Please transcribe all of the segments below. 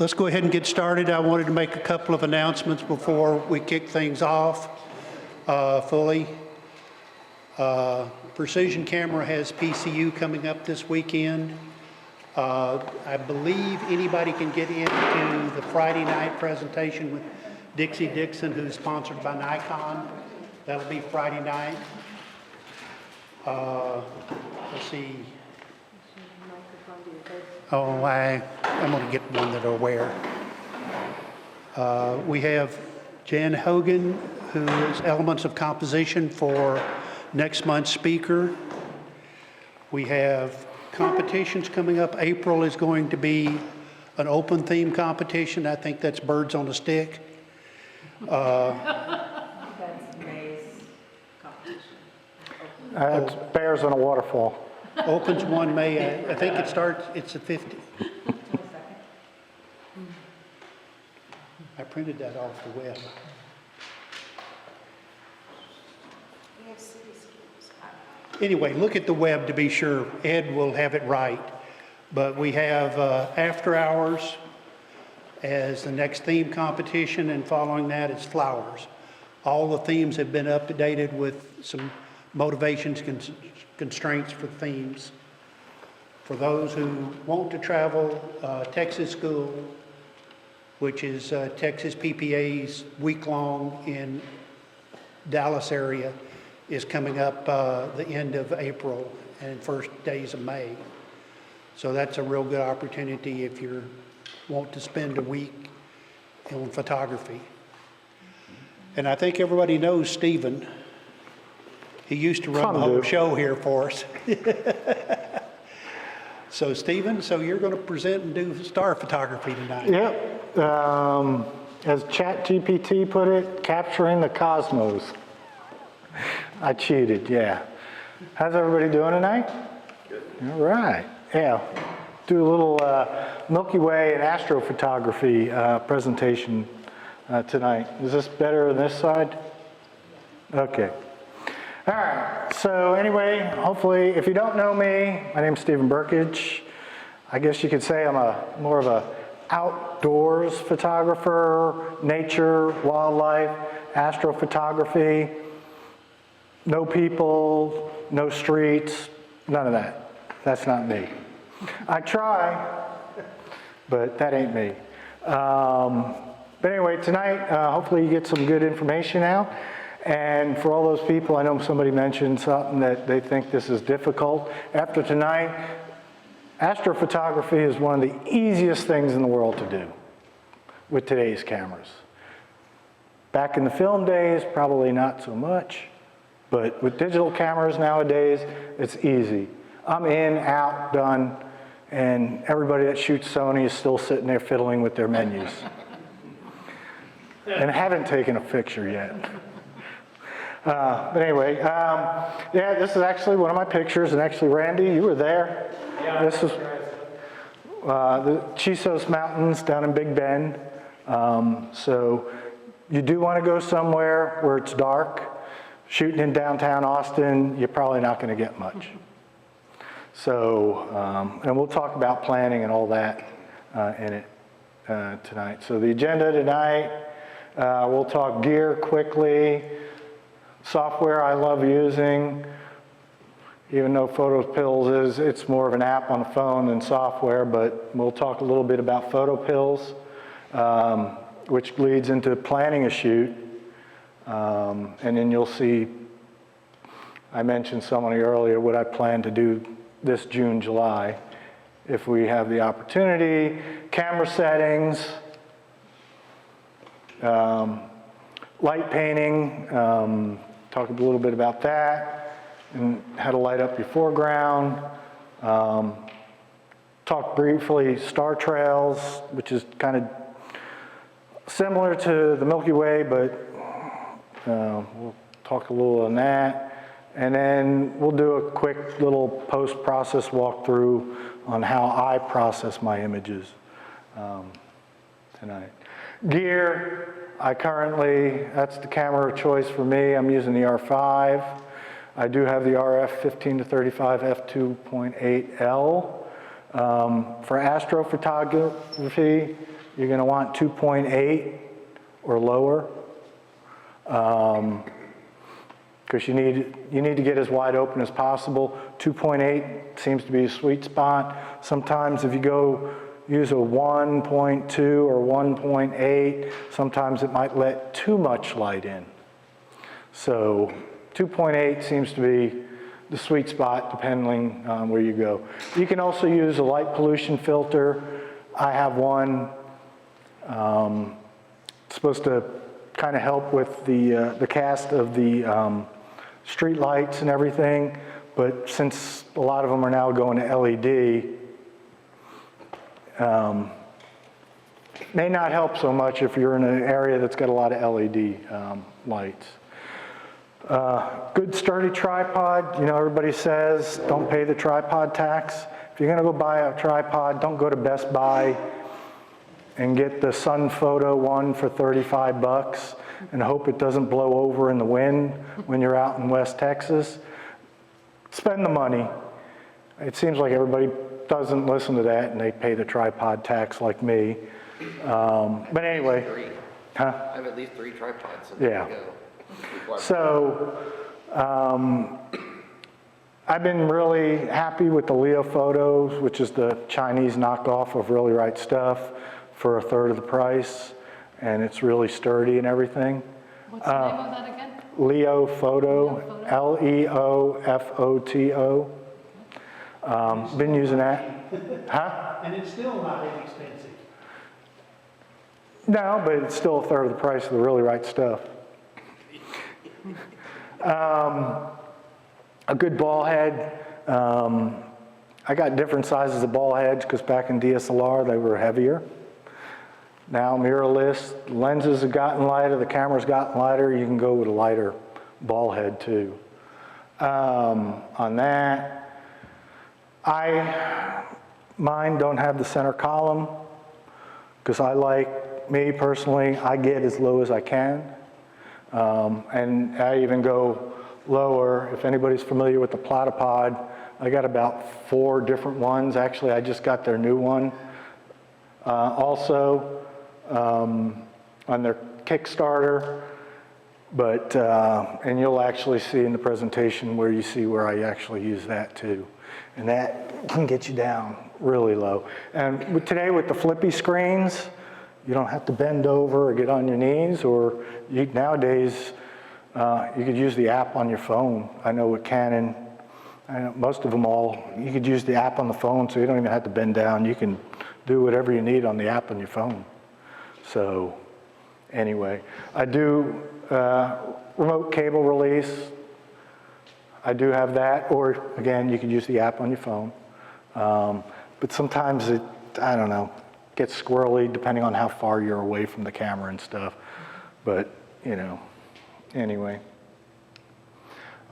Let's go ahead and get started. I wanted to make a couple of announcements before we kick things off fully. Precision Camera has PCU coming up this weekend. I believe anybody can get into the Friday night presentation with Dixie Dixon, who's sponsored by Nikon. That'll be Friday night. Let's see. Oh, I'm going to get one that I'll wear. We have Jan Hogan, who is Elements of Composition for next month's speaker. We have competitions coming up. April is going to be an open theme competition. I think that's Birds on a Stick. That's May's competition. It's Bears on a Waterfall. Opens 1 May. I think it starts, it's the 50th. 22nd. I printed that off the web. We have city schools. Anyway, look at the web to be sure. Ed will have it right. But we have after hours as the next theme competition, and following that is flowers. All the themes have been updated with some motivations, constraints for themes. For those who want to travel, Texas School, which is Texas PPA's week-long in Dallas area, is coming up the end of April and first days of May. So that's a real good opportunity if you want to spend a week on photography. And I think everybody knows Stephen. He used to run the whole show here for us. So Stephen, so you're going to present and do star photography tonight. Yep. As ChatGPT put it, capturing the cosmos. I cheated, yeah. How's everybody doing tonight? Good. All right. Yeah. Do a little Milky Way and astrophotography presentation tonight. Is this better on this side? Okay. All right, so anyway, hopefully, if you don't know me, my name's Stephen Brkich. I guess you could say I'm more of a outdoors photographer, nature, wildlife, astrophotography, no people, no streets, none of that. That's not me. I try, but that ain't me. But anyway, tonight, hopefully you get some good information out. And for all those people, I know somebody mentioned something that they think this is difficult. After tonight, astrophotography is one of the easiest things in the world to do with today's cameras. Back in the film days, probably not so much, but with digital cameras nowadays, it's easy. I'm in, out, done, and everybody that shoots Sony is still sitting there fiddling with their menus. And haven't taken a picture yet. But anyway, yeah, this is actually one of my pictures, and actually, Randy, you were there. Yeah, this is the Chisos Mountains down in Big Bend. So you do want to go somewhere where it's dark. Shooting in downtown Austin, you're probably not going to get much. So, and we'll talk about planning and all that in it tonight. So the agenda tonight, we'll talk gear quickly. Software I love using, even though PhotoPills it's more of an app on the phone than software, but we'll talk a little bit about PhotoPills, which leads into planning a shoot. And then you'll see, I mentioned somebody earlier what I plan to do this June, July, if we have the opportunity. Camera settings, light painting, talk a little bit about that, and how to light up your foreground. Talk briefly star trails, which is kind of similar to the Milky Way, but we'll talk a little on that. And then we'll do a quick little post-process walkthrough on how I process my images tonight. Gear. That's the camera of choice for me. I'm using the R5. I do have the RF 15 to 35 f2.8L. For astrophotography, you're going to want 2.8 or lower. Because you need to get as wide open as possible. 2.8 seems to be a sweet spot. Sometimes if you go use a 1.2 or 1.8, sometimes it might let too much light in. So 2.8 seems to be the sweet spot depending on where you go. You can also use a light pollution filter. I have one. It's supposed to kind of help with the cast of the street lights and everything, but since a lot of them are now going to LED, may not help so much if you're in an area that's got a lot of LED lights. Good sturdy tripod, you know, everybody says don't pay the tripod tax. If you're gonna go buy a tripod, don't go to Best Buy and get the Sun Photo one for 35 bucks and hope it doesn't blow over in the wind when you're out in West Texas. Spend the money. It seems like everybody doesn't listen to that and they pay the tripod tax like me. But anyway. Three. Huh? I have at least 3 tripods. So Yeah. there you go. So I've been really happy with the Leo Photos, which is the Chinese knockoff of Really Right Stuff, for a third of the price. And it's really sturdy and everything. What's the name of that again? Leo Photo, Leofoto. Been using that. Huh? And it's still not inexpensive. No, but it's still a third of the price of the Really Right Stuff. A good ball head. I got different sizes of ball heads because back in DSLR they were heavier. Now mirrorless, lenses have gotten lighter, the camera's gotten lighter, you can go with a lighter ball head too. On that, mine don't have the center column because me personally, I get as low as I can. And I even go lower. If anybody's familiar with the Platypod, I got about 4 different ones. Actually, I just got their new one. Also, on their Kickstarter, but, and you'll actually see in the presentation where you see where I actually use that too. And that can get you down really low. And today with the flippy screens, you don't have to bend over or get on your knees, or nowadays, you could use the app on your phone. I know with Canon, most of them all, you could use the app on the phone so you don't even have to bend down. You can do whatever you need on the app on your phone. So anyway, I do remote cable release. I do have that, or again, you can use the app on your phone. But sometimes it, I don't know, gets squirrely depending on how far you're away from the camera and stuff. But, you know, anyway.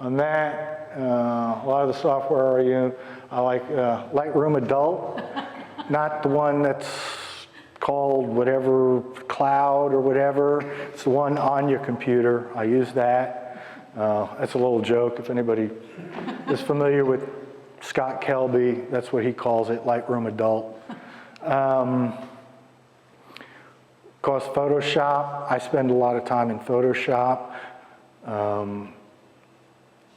On that, a lot of the software I like Lightroom Adult, not the one that's called whatever cloud or whatever. It's the one on your computer. I use that. That's a little joke. If anybody is familiar with Scott Kelby, that's what he calls it, Lightroom Adult. Of course, Photoshop. I spend a lot of time in Photoshop.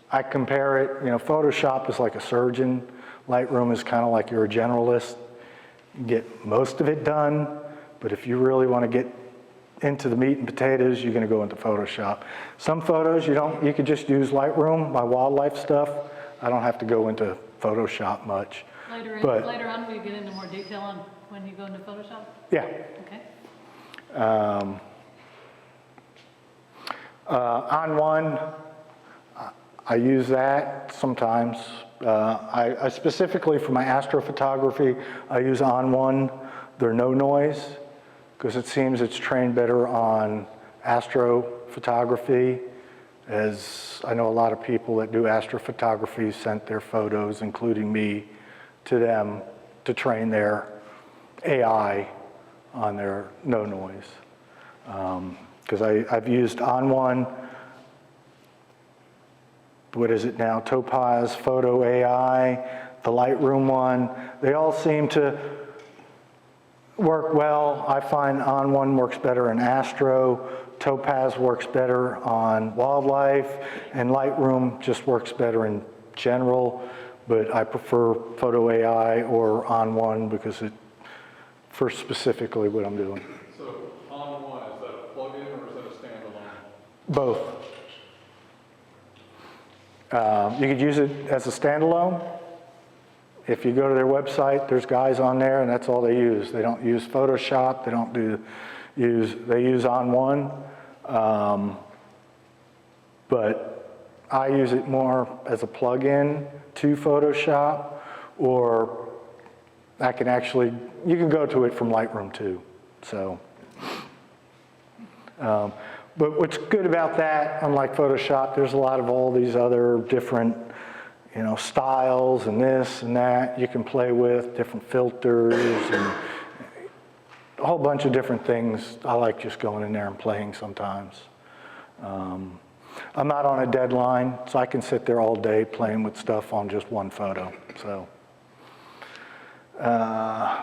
I compare it, you know, Photoshop is like a surgeon. Lightroom is kind of like you're a generalist. You get most of it done, but if you really want to get into the meat and potatoes, you're going to go into Photoshop. Some photos you could just use Lightroom, my wildlife stuff. I don't have to go into Photoshop much. Later on, will you get into more detail on when you go into Photoshop? Yeah. Okay. On one, I use that sometimes. I specifically for my astrophotography, I use On One, their no noise, because it seems it's trained better on astrophotography, as I know a lot of people that do astrophotography sent their photos, including me, to them to train their AI on their no noise. Because I've used On One, what is it now, Topaz Photo AI, the Lightroom one. They all seem to work well. I find On1 works better in Astro, Topaz works better on wildlife, and Lightroom just works better in general, but I prefer Photo AI or On1 because it, for specifically what I'm doing. So On1, is that a plug-in or is that a standalone? Both. You could use it as a standalone. If you go to their website, there's guys on there and that's all they use. They don't use Photoshop, they don't they use On1. But I use it more as a plug-in to Photoshop, or I can actually, you can go to it from Lightroom too, so. But what's good about that, unlike Photoshop, there's a lot of all these other different, you know, styles and this and that you can play with, different filters and a whole bunch of different things. I like just going in there and playing sometimes. I'm not on a deadline, so I can sit there all day playing with stuff on just one photo, so.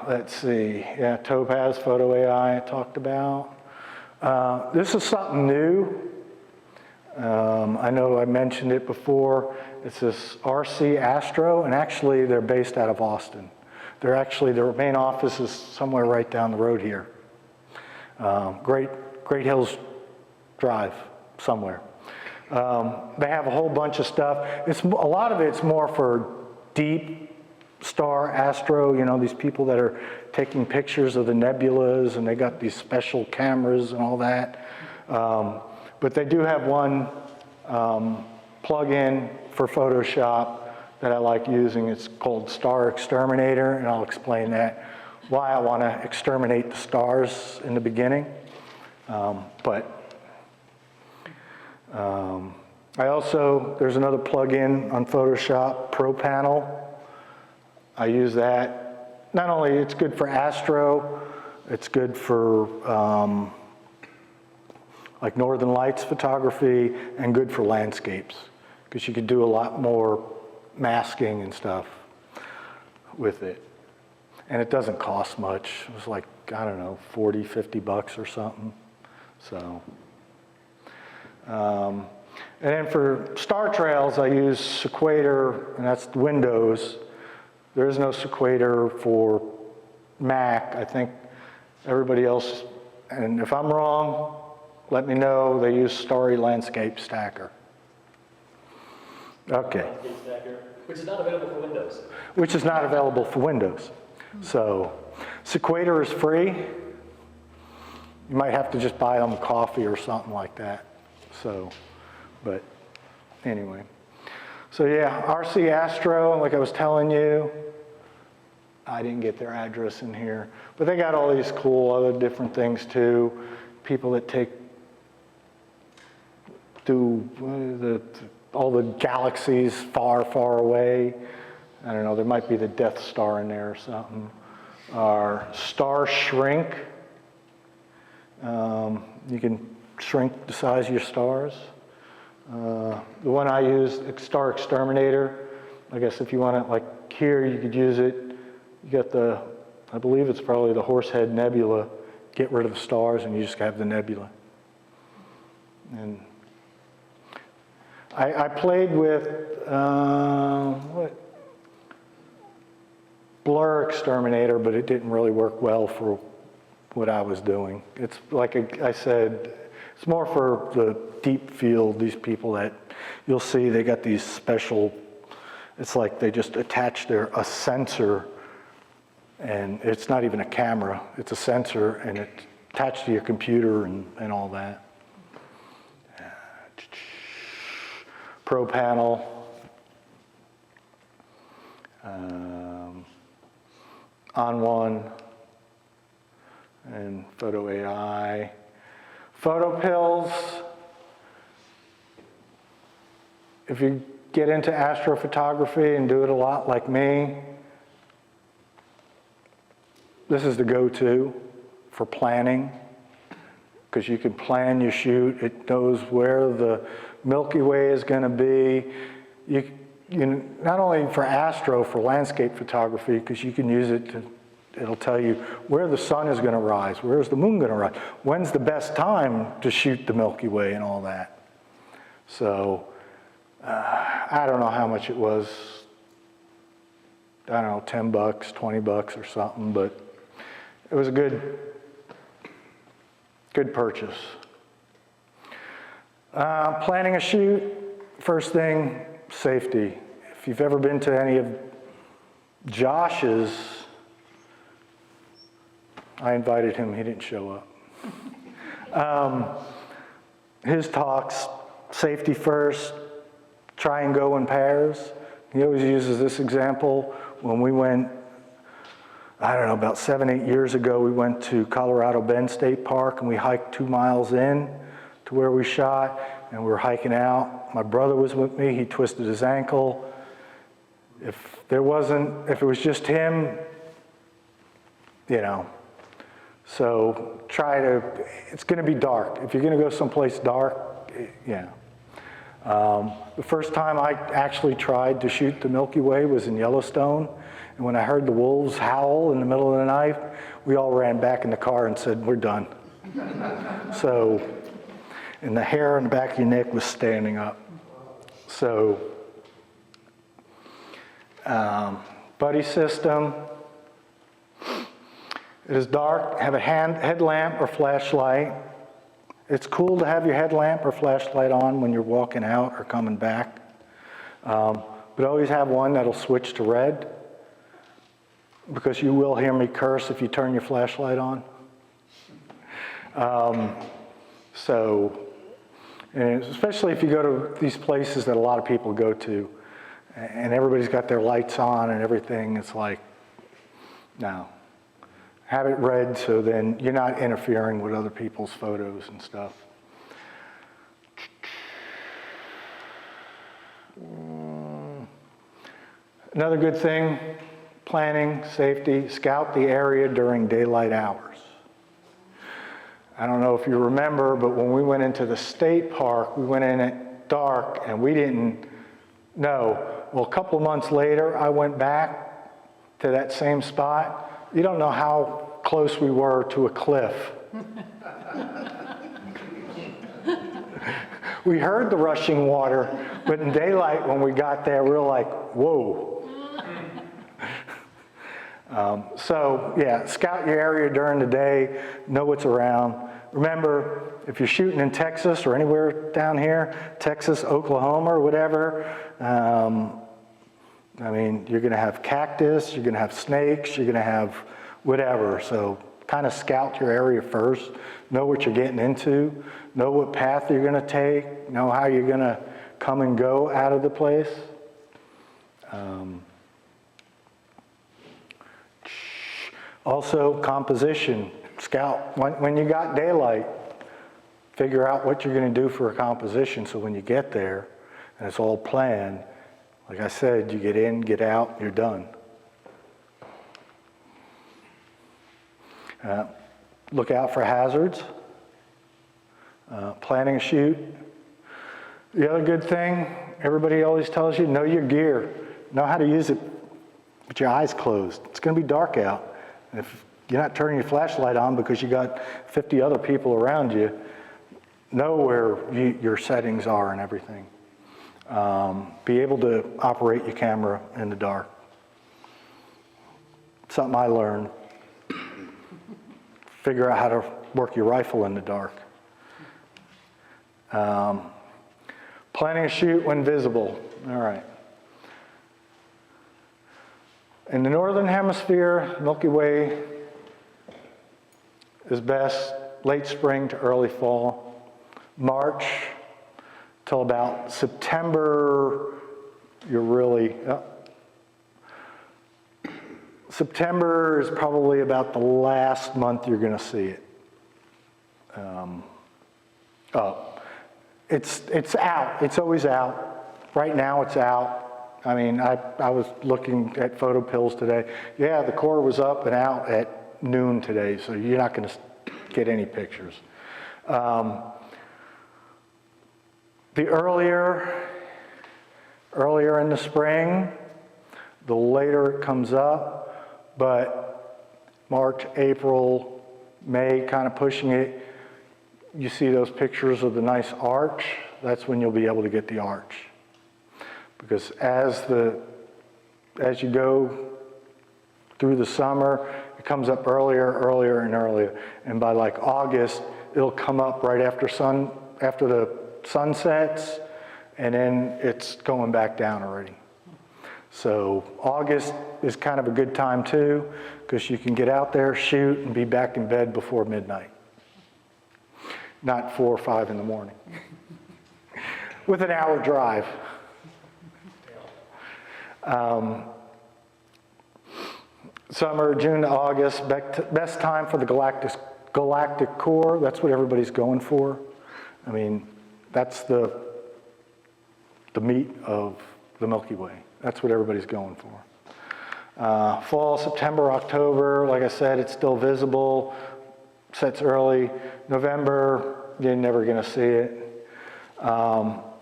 Let's see, yeah, Topaz Photo AI I talked about. This is something new. I know I mentioned it before. It's this RC Astro, and actually they're based out of Austin. They're actually, their main office is somewhere right down the road here. Great Hills Drive, somewhere. They have a whole bunch of stuff. A lot of it's more for deep star astro, you know, these people that are taking pictures of the nebulas and they got these special cameras and all that. But they do have one plug-in for Photoshop that I like using. It's called Star Exterminator, and I'll explain that, why I want to exterminate the stars in the beginning. I also, there's another plug-in on Photoshop, Pro Panel. I use that. Not only it's good for astro, it's good for like northern lights photography and good for landscapes because you could do a lot more masking and stuff with it. And it doesn't cost much. It was like, I don't know, 40, 50 bucks or something. So, and then for star trails, I use Sequator, and that's Windows. There is no Sequator for Mac. I think everybody else, and if I'm wrong, let me know. They use Starry Landscape Stacker. Okay. Which is not available for Windows. Which is not available for Windows. So Sequator is free. You might have to just buy them coffee or something like that. So, but anyway. So yeah, RC Astro, like I was telling you, I didn't get their address in here, but they got all these cool other different things too. People that do all the galaxies far, far away. I don't know, there might be the Death Star in there or something. Or Star Shrink. You can shrink the size of your stars. The one I use, Star Exterminator. I guess if you want it like here, you could use it. You got the, I believe it's probably the Horsehead Nebula. Get rid of the stars and you just have the nebula. And I played with, Blur Exterminator, but it didn't really work well for what I was doing. It's like I said, it's more for the deep field, these people that you'll see, they got these special, it's like they just attach a sensor, and it's not even a camera, it's a sensor, and it's attached to your computer and all that. Pro Panel. On1 and Photo AI. Photo Pills. If you get into astrophotography and do it a lot like me, this is the go-to for planning, because you can plan your shoot. It knows where the Milky Way is going to be. You not only for astro, for landscape photography, because you can use it to It'll tell you where the sun is going to rise, where's the moon going to rise, when's the best time to shoot the Milky Way and all that. So I don't know how much it was. I don't know, $10, $20 or something, but it was a good purchase. Planning a shoot, first thing, safety. If you've ever been to any of Josh's, I invited him, he didn't show up. His talks, safety first, try and go in pairs. He always uses this example. When we went, I don't know, about 7, 8 years ago, we went to Colorado Bend State Park and we hiked 2 miles in to where we shot, and we were hiking out. My brother was with me, he twisted his ankle. If it was just him, you know, so it's gonna be dark. If you're gonna go someplace dark, yeah. The first time I actually tried to shoot the Milky Way was in Yellowstone, and when I heard the wolves howl in the middle of the night, we all ran back in the car and said, we're done. So, and the hair on the back of your neck was standing up. So, buddy system. It is dark, have a headlamp or flashlight. It's cool to have your headlamp or flashlight on when you're walking out or coming back. But always have one that'll switch to red, because you will hear me curse if you turn your flashlight on. And especially if you go to these places that a lot of people go to, and everybody's got their lights on and everything, it's like, no. Have it red so then you're not interfering with other people's photos and stuff. Another good thing, planning, safety, scout the area during daylight hours. I don't know if you remember, but when we went into the state park, we went in at dark and we didn't know. Well, a couple of months later, I went back to that same spot. You don't know how close we were to a cliff. We heard the rushing water, but in daylight when we got there, we were like, whoa. So yeah, scout your area during the day, know what's around. Remember, if you're shooting in Texas or anywhere down here, Texas, Oklahoma, or whatever, I mean, you're gonna have cactus, you're gonna have snakes, you're gonna have whatever. So kind of scout your area first, know what you're getting into, know what path you're gonna take, know how you're gonna come and go out of the place. Also, composition. Scout, when you got daylight, figure out what you're gonna do for a composition so when you get there and it's all planned, like I said, you get in, get out, you're done. Look out for hazards. Planning a shoot. The other good thing, everybody always tells you, know your gear. Know how to use it with your eyes closed. It's gonna be dark out. If you're not turning your flashlight on because you got 50 other people around you, know where your settings are and everything. Be able to operate your camera in the dark. Something I learned. Figure out how to work your rifle in the dark. Planning a shoot when visible. All right. In the northern hemisphere, Milky Way is best late spring to early fall. March till about September, you're really, September is probably about the last month you're gonna see it. It's out, it's always out. Right now it's out. I mean, I was looking at photo pills today. Yeah, the core was up and out at noon today, so you're not gonna get any pictures. The earlier in the spring, the later it comes up, but March, April, May, kind of pushing it. You see those pictures of the nice arch, that's when you'll be able to get the arch. Because as you go through the summer, it comes up earlier, and earlier. And by like August, it'll come up right after the sun sets, and then it's going back down already. So August is kind of a good time too, because you can get out there, shoot, and be back in bed before midnight. Not 4 or 5 in the morning. With an hour drive. Summer, June to August, best time for the galactic core. That's what everybody's going for. I mean, that's the meat of the Milky Way. That's what everybody's going for. Fall, September, October, like I said, it's still visible. Sets early. November, you're never going to see it.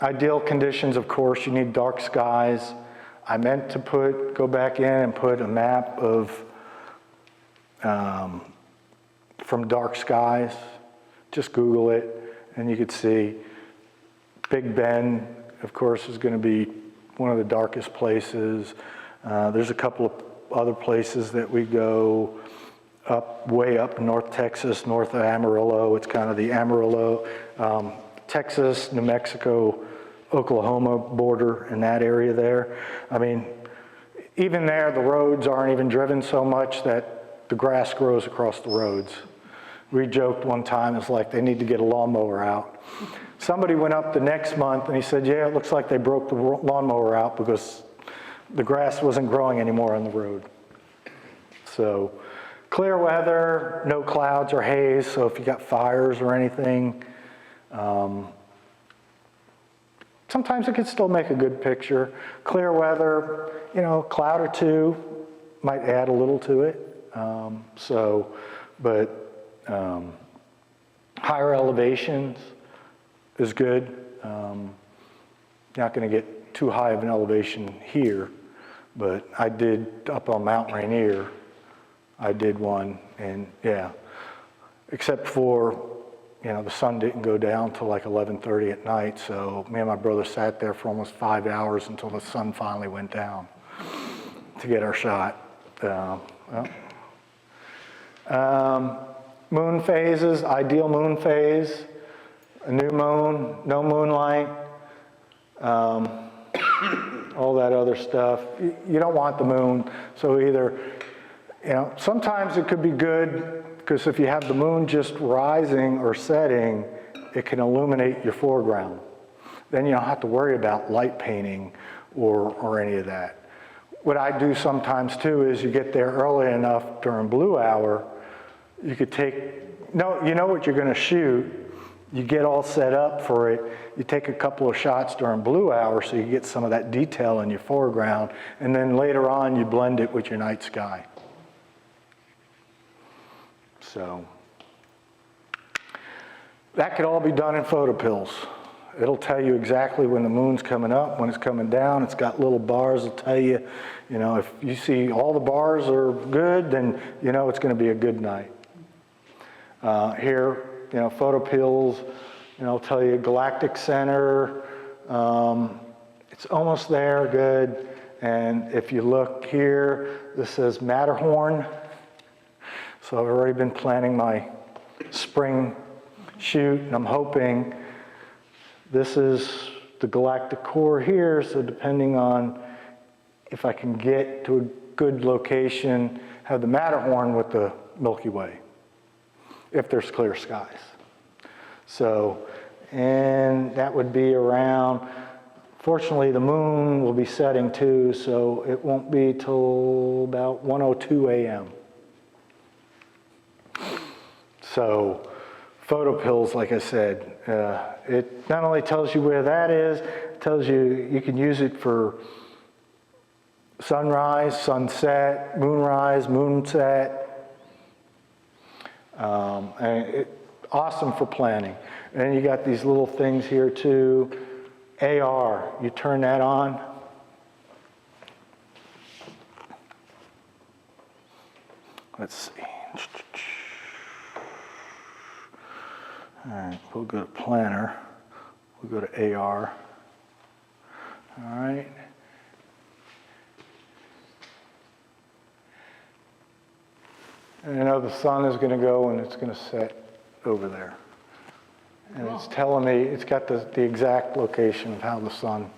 Ideal conditions, of course, you need dark skies. I meant to go back in and put a map of from dark skies. Just Google it, and you could see Big Ben, of course, is going to be one of the darkest places. There's a couple of other places that we go way up in North Texas, north of Amarillo. It's kind of the Amarillo, Texas, New Mexico, Oklahoma border in that area there. I mean, even there, the roads aren't even driven so much that the grass grows across the roads. We joked one time, it's like they need to get a lawnmower out. Somebody went up the next month and he said, yeah, it looks like they broke the lawnmower out because the grass wasn't growing anymore on the road. So clear weather, no clouds or haze, so if you got fires or anything, sometimes it can still make a good picture. Clear weather, cloud or two might add a little to it. Higher elevations is good. Not going to get too high of an elevation here, but I did up on Mount Rainier. I did one, and yeah, except for, the sun didn't go down till like 11:30 at night, so me and my brother sat there for almost 5 hours until the sun finally went down to get our shot. Moon phases, ideal moon phase, a new moon, no moonlight, all that other stuff. You don't want the moon, so either, sometimes it could be good, because if you have the moon just rising or setting, it can illuminate your foreground. Then you don't have to worry about light painting or any of that. What I do sometimes too is you get there early enough during blue hour, you could you know what you're going to shoot, you get all set up for it, you take a couple of shots during blue hour so you get some of that detail in your foreground, and then later on you blend it with your night sky. So that could all be done in photopills. It'll tell you exactly when the moon's coming up, when it's coming down. It's got little bars that tell you, if you see all the bars are good, then it's going to be a good night. Here, photopills, tell you galactic center. It's almost there, good. And if you look here, this says Matterhorn. So I've already been planning my spring shoot, and I'm hoping this is the galactic core here, so depending on if I can get to a good location, have the Matterhorn with the Milky Way, if there's clear skies. So, and that would be around, fortunately the moon will be setting too, so it won't be till about 1:02 a.m. So, photopills, like I said, it not only tells you where that is, it tells you you can use it for sunrise, sunset, moonrise, moonset. And awesome for planning. And you got these little things here too. AR, you turn that on. Let's see. All right, we'll go to planner. We'll go to AR. All right. And I know the sun is going to go and it's going to set over there. And it's telling me, it's got the exact location of how the sun,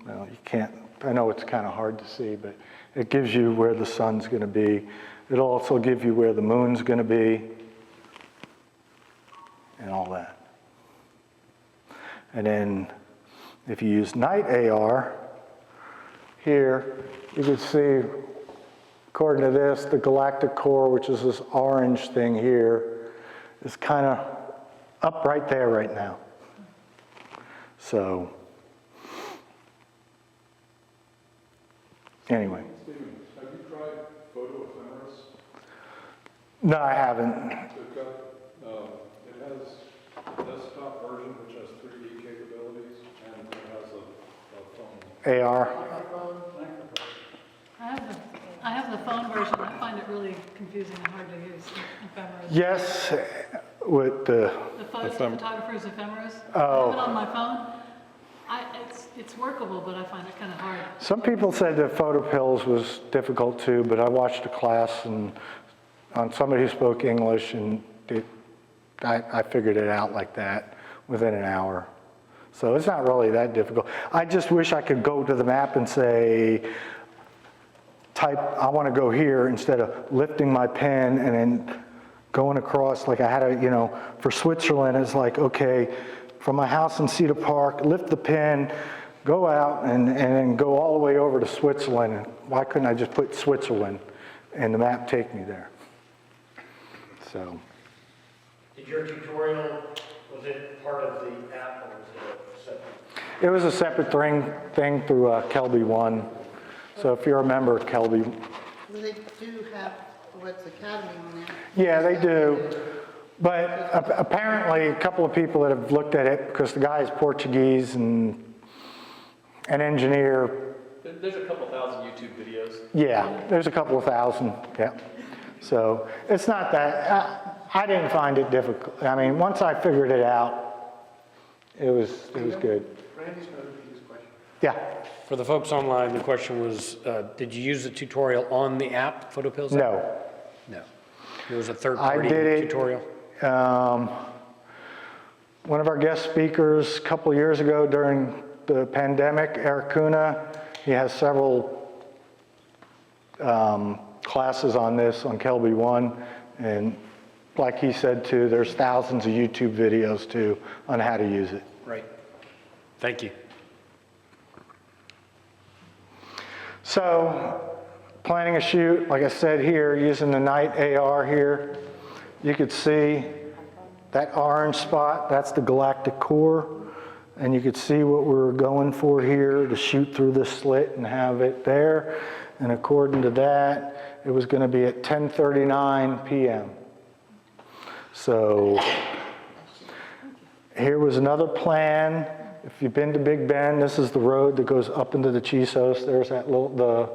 well, you can't, I know it's kind of hard to see, but it gives you where the sun's going to be. It'll also give you where the moon's going to be and all that. And then if you use night AR, here you can see, according to this, the galactic core, which is this orange thing here, is kind of up right there right now. So, anyway. Steven, have you tried photo ephemeris? No, I haven't. It has a desktop version which has 3D capabilities, and it has a phone. AR. I have the phone version. I find it really confusing and hard to use. Ephemeris. Yes, with the, The photographer's ephemeris. Oh. I have it on my phone. It's workable, but I find it kind of hard. some people said that photo pills was difficult too, but I watched a class and on somebody who spoke English, and I figured it out like that within an hour. So it's not really that difficult. I just wish I could go to the map and say, type, I want to go here, instead of lifting my pen and then going across, like I had a, you know, for Switzerland, it's like, okay, from my house in Cedar Park, lift the pen, go out and then go all the way over to Switzerland. Why couldn't I just put Switzerland and the map take me there? So. Did your tutorial, was it part of the app or was it separate? It was a separate thing through Kelby One. So if you're a member of Kelby, Well, they do have what's Academy on there. yeah, they do. But apparently, a couple of people that have looked at it, because the guy is Portuguese and an engineer. There's a couple thousand YouTube videos. Yeah, there's a couple of thousand. Yeah. So it's not that. I didn't find it difficult. I mean, once I figured it out, it was good. Randy's going to repeat his question. Yeah. For the folks online, the question was, did you use the tutorial on the app, PhotoPills? No. No. There was a third I party did it. tutorial? One of our guest speakers a couple of years ago during the pandemic, Eric Kuna, he has several classes on this on Kelby One, and like he said too, there's thousands of YouTube videos too on how to use it. Right. Thank you. So, planning a shoot, like I said here, using the night AR here, you could see that orange spot, that's the galactic core, and you could see what we're going for here to shoot through this slit and have it there. And according to that, it was going to be at 10:39 p.m. So here was another plan. If you've been to Big Bend, this is the road that goes up into the Chisos. There's that the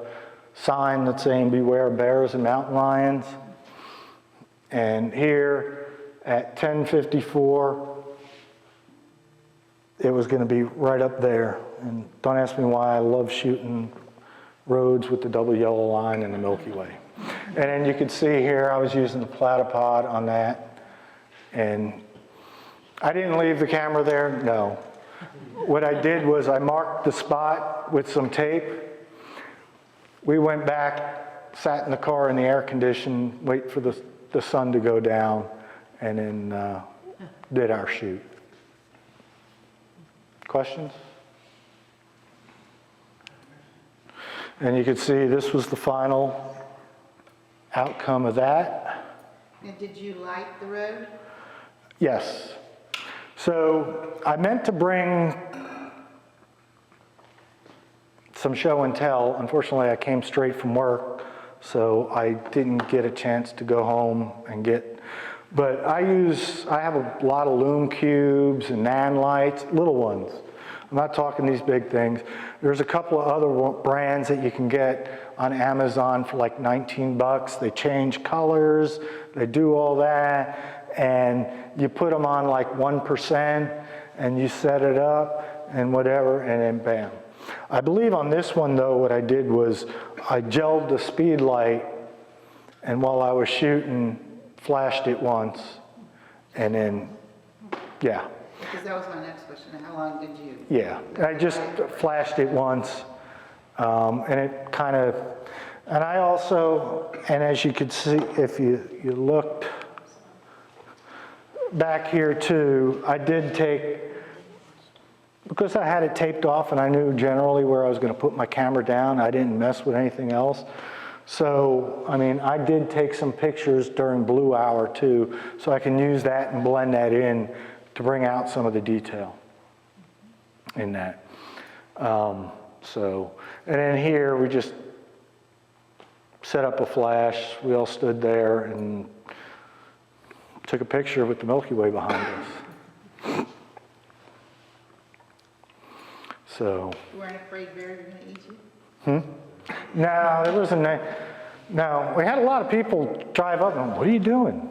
sign that's saying beware of bears and mountain lions. And here at 10:54, it was going to be right up there. And don't ask me why, I love shooting roads with the double yellow line and the Milky Way. And then you can see here, I was using the platypod on that. And I didn't leave the camera there, no. What I did was I marked the spot with some tape. We went back, sat in the car in the air condition, wait for the sun to go down, and then did our shoot. Questions? And you can see this was the final outcome of that. And did you light the road? Yes. So I meant to bring some show and tell. Unfortunately, I came straight from work, so I didn't get a chance to go home and get, but I have a lot of lume cubes and nan lights, little ones. I'm not talking these big things. There's a couple of other brands that you can get on Amazon for like 19 bucks. They change colors, they do all that, and you put them on like 1% and you set it up and whatever, and then bam. I believe on this one though, what I did was I gelled the speed light, and while I was shooting, flashed it once, and then, yeah. Because that was my next question, how long did you? Yeah, I just flashed it once, and it kind of, and I also, and as you could see, if you looked back here too, I did take, because I had it taped off and I knew generally where I was going to put my camera down, I didn't mess with anything else. So, I mean, I did take some pictures during blue hour too, so I can use that and blend that in to bring out some of the detail in that. So, and then here we just set up a flash. We all stood there and took a picture with the Milky Way behind us. So. You weren't afraid bears were going to eat you? No, there wasn't. No, we had a lot of people drive up and, what are you doing?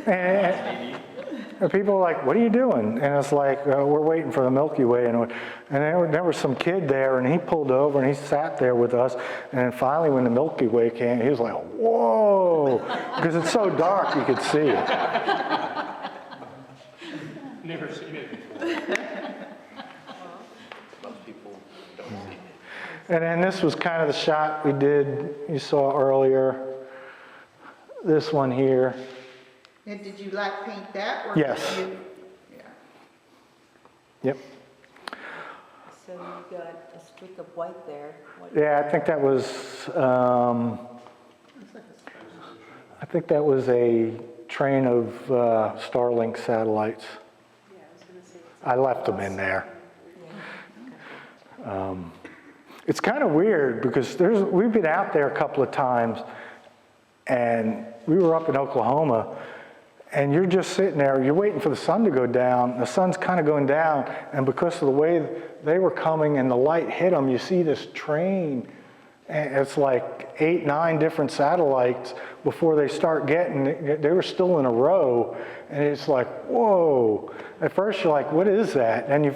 And people were like, what are you doing? And it's like, we're waiting for the Milky Way. And there was some kid there, and he pulled over, and he sat there with us. And then finally, when the Milky Way came, he was like, whoa, because it's so dark, you could see it. Never seen it before. Most people don't see it. And then this was kind of the shot we did, you saw earlier. This one here. And did you like paint that? Or Yes. did you, yeah. Yep. So you got a streak of white there. Yeah, I think that was, I think that was a train of Starlink satellites. Yeah, I was going to say. I left them in there. It's kind of weird because we've been out there a couple of times, and we were up in Oklahoma, and you're just sitting there, you're waiting for the sun to go down, the sun's kind of going down, and because of the way they were coming and the light hit them, you see this train, and it's like 8, 9 different satellites before they start getting, they were still in a row, and it's like, whoa. At first you're like, what is that? And you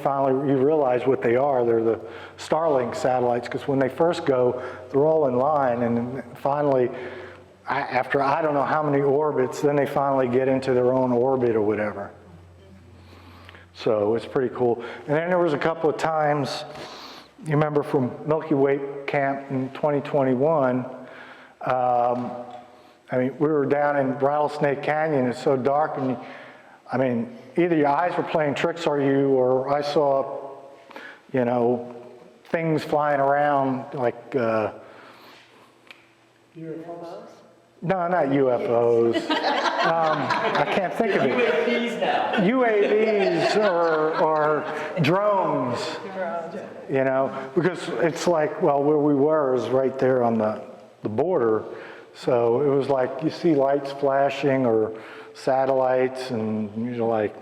realize what they are. They're the Starlink satellites, because when they first go, they're all in line, and then finally, after I don't know how many orbits, then they finally get into their own orbit or whatever. So it's pretty cool. And then there was a couple of times, you remember from Milky Way Camp in 2021, I mean, we were down in Rattlesnake Canyon, it's so dark, and I mean, either your eyes were playing tricks on you, or I saw, you know, things flying around like, UFOs? no, not UFOs. I can't think of it. UAPs now. UAVs or drones, you know, because it's like, well, where we were is right there on the border. So it was like you see lights flashing or satellites, and you're like,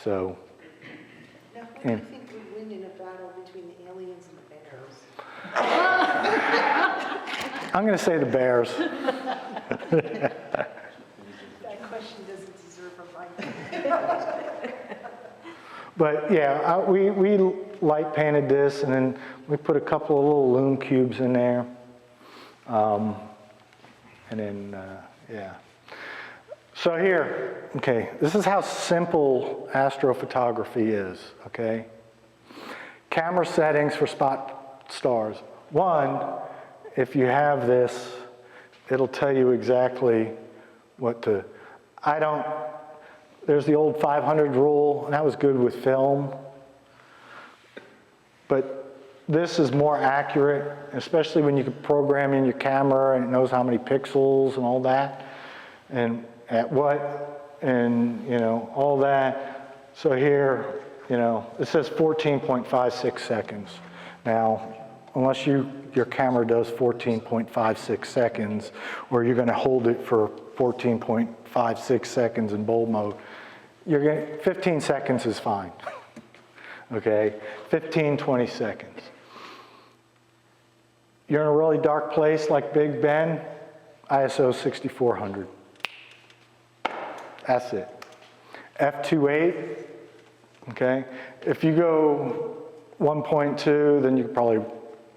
so. Now, who do you think would win in a battle between the aliens and the bears? I'm going to say the bears. That question doesn't deserve a mic. But yeah, we light painted this, and then we put a couple of little loom cubes in there. And then, yeah. So here, okay, this is how simple astrophotography is, okay? Camera settings for spot stars. One, if you have this, it'll tell you exactly what to, there's the old 500 rule, and that was good with film. But this is more accurate, especially when you can program in your camera and it knows how many pixels and all that, and at what, and you know, all that. So here, you know, it says 14.56 seconds. Now, unless your camera does 14.56 seconds, or you're going to hold it for 14.56 seconds in bulb mode, you're 15 seconds is fine. Okay, 15, 20 seconds. You're in a really dark place like Big Ben, ISO 6400. That's it. f2.8, okay? If you go 1.2, then you can probably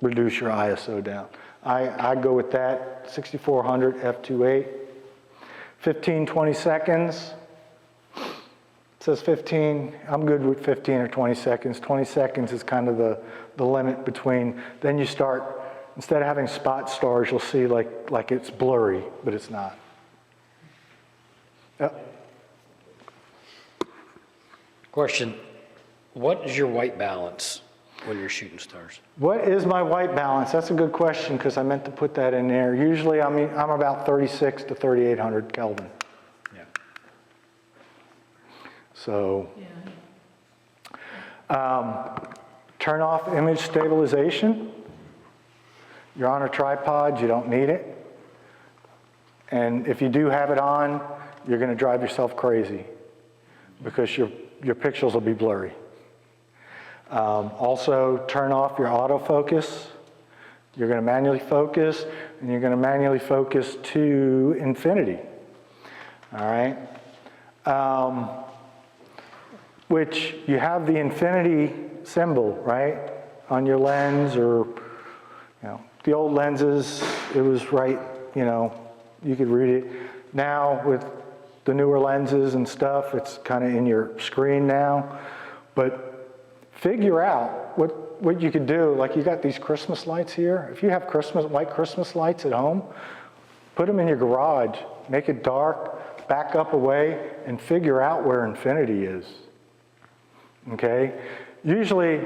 reduce your ISO down. I go with that, 6400 f2.8. 15, 20 seconds. It says 15, I'm good with 15 or 20 seconds. 20 seconds is kind of the limit between, then you start, instead of having spot stars, you'll see like it's blurry, but it's not. Yep. Question, what is your white balance when you're shooting stars? What is my white balance? That's a good question because I meant to put that in there. Usually I'm about 36 to 3800 Kelvin. Yeah. So Yeah. turn off image stabilization. You're on a tripod, you don't need it. And if you do have it on, you're going to drive yourself crazy because your pixels will be blurry. Also, turn off your autofocus. You're going to manually focus, and you're going to manually focus to infinity. All right? Which you have the infinity symbol, right, on your lens, or the old lenses, it was right, you could read it. Now with the newer lenses and stuff, it's kind of in your screen now. But figure out what you could do. Like you got these Christmas lights here. If you have white Christmas lights at home, put them in your garage, make it dark, back up away, and figure out where infinity is. Okay? Usually,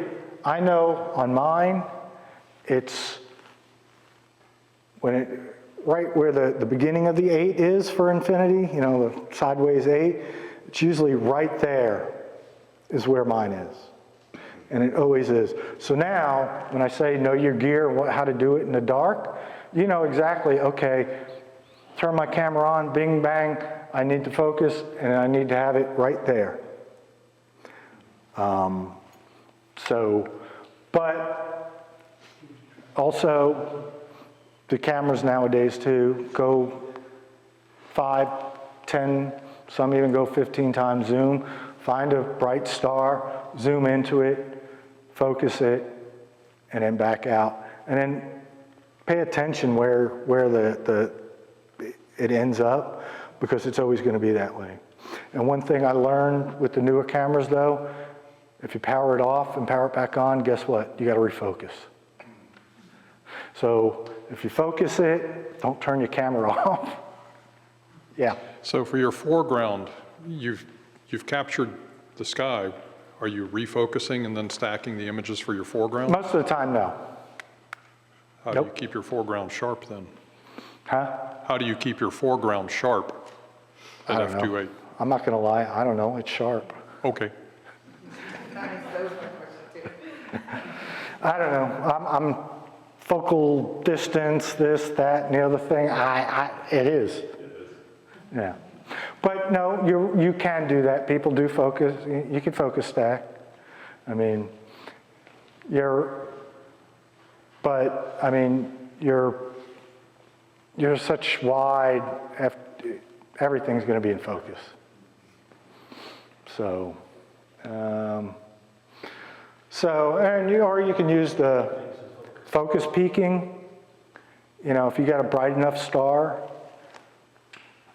I know on mine, it's right where the beginning of the 8 is for infinity, the sideways 8, it's usually right there is where mine is. And it always is. So now, when I say know your gear, how to do it in the dark, you know exactly, okay, turn my camera on, bing, bang, I need to focus, and I need to have it right there. But also, the cameras nowadays too go 5, 10, some even go 15 times zoom. Find a bright star, zoom into it, focus it, and then back out. And then pay attention where it ends up, because it's always going to be that way. And one thing I learned with the newer cameras though, if you power it off and power it back on, guess what? You got to refocus. So if you focus it, don't turn your camera off. Yeah. So for your foreground, you've captured the sky. Are you refocusing and then stacking the images for your foreground? Most of the time, no. How do you keep your foreground sharp then? Huh? How do you keep your foreground sharp I at don't know. f2.8? I'm not going to lie. I don't know. It's sharp. Okay. I don't know. I'm focal distance, this, that, and the other thing. It is. Yeah. But no, you can do that. People do focus. You can focus stack. I mean, you're such wide, everything's going to be in focus. So, or you can use the focus peaking. If you got a bright enough star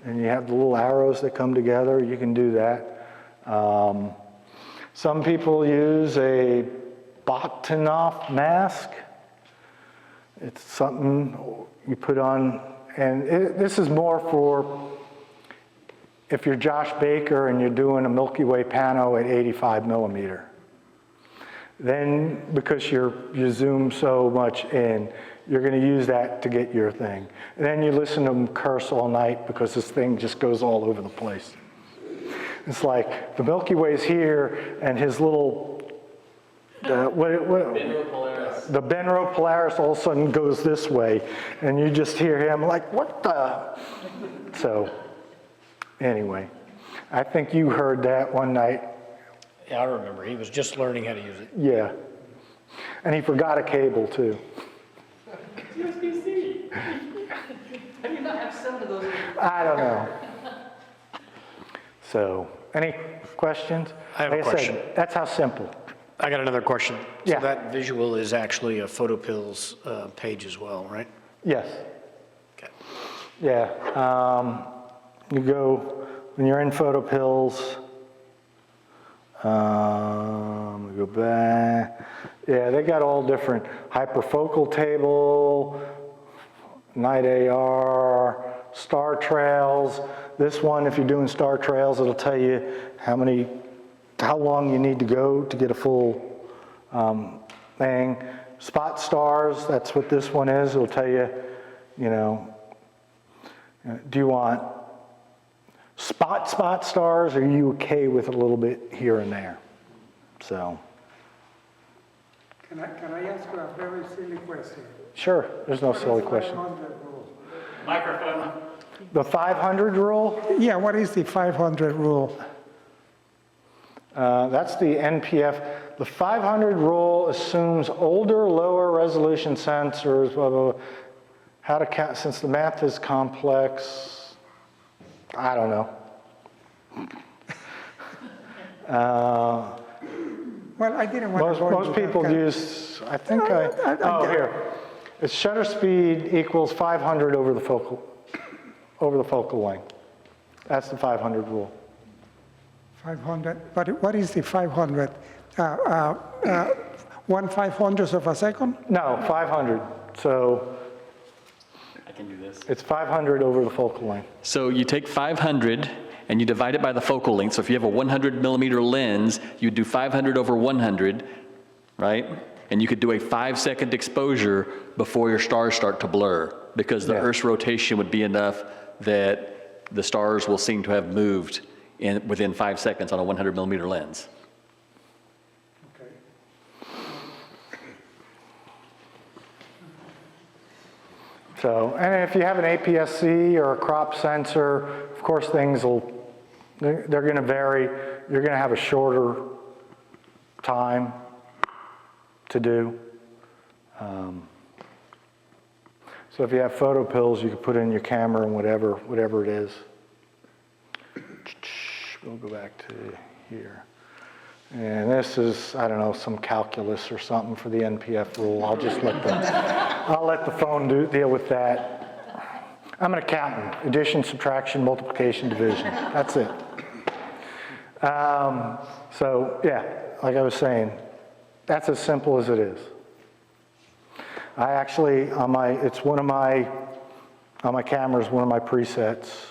and you have the little arrows that come together, you can do that. Some people use a Bakhtinov mask. It's something you put on, and this is more for if you're Josh Baker and you're doing a Milky Way pano at 85 millimeter. Then, because you zoom so much in, you're going to use that to get your thing. And then you listen to them curse all night because this thing just goes all over the place. It's like the Milky Way's here, and his little, the Benro Polaris all of a sudden goes this way, and you just hear him like, what the? So, anyway. I think you heard that one night. Yeah, I remember. He was just learning how to use it. Yeah. And he forgot a cable too. USB-C. How do you not have 7 of those? I don't know. So, any questions? I have a Like question. said, that's how simple. I got another question. Yeah. So that visual is actually a PhotoPills page as well, right? Yes. Okay. Yeah. You go, when you're in PhotoPills, we go back. Yeah, they got all different hyperfocal table, night AR, star trails. This one, if you're doing star trails, it'll tell you how long you need to go to get a full thing. Spot stars, that's what this one is. It'll tell you, do you want spot stars, or are you okay with a little bit here and there? So. Can I ask you a very silly question? Sure, there's no silly question. Microphone. The 500 rule, Yeah, what is the 500 rule? that's the NPF. The 500 rule assumes older, lower resolution sensors, blah, blah, blah. How to count, since the math is complex, I don't know. Well, I didn't want to go Most into that people kind- use, I think here. It's shutter speed equals 500 over the focal length. That's the 500 rule. 500, but what is the 500? 1/500th of a second? No, 500. So I can do this. it's 500 over the focal length. So you take 500 and you divide it by the focal length. So if you have a 100 millimeter lens, you do 500 over 100, right? And you could do a 5-second exposure before your stars start to blur, because the Yeah. Earth's rotation would be enough that the stars will seem to have moved within 5 seconds on a 100 millimeter lens. Okay. So, and if you have an APS-C or a crop sensor, of course they're going to vary. You're going to have a shorter time to do. So if you have PhotoPills, you can put in your camera and whatever it is. We'll go back to here. And this is, I don't know, some calculus or something for the NPF rule. I'll just let the phone deal with that. I'm an accountant. Addition, subtraction, multiplication, division. That's it. So yeah, like I was saying, that's as simple as it is. I actually, on my cameras, one of my presets,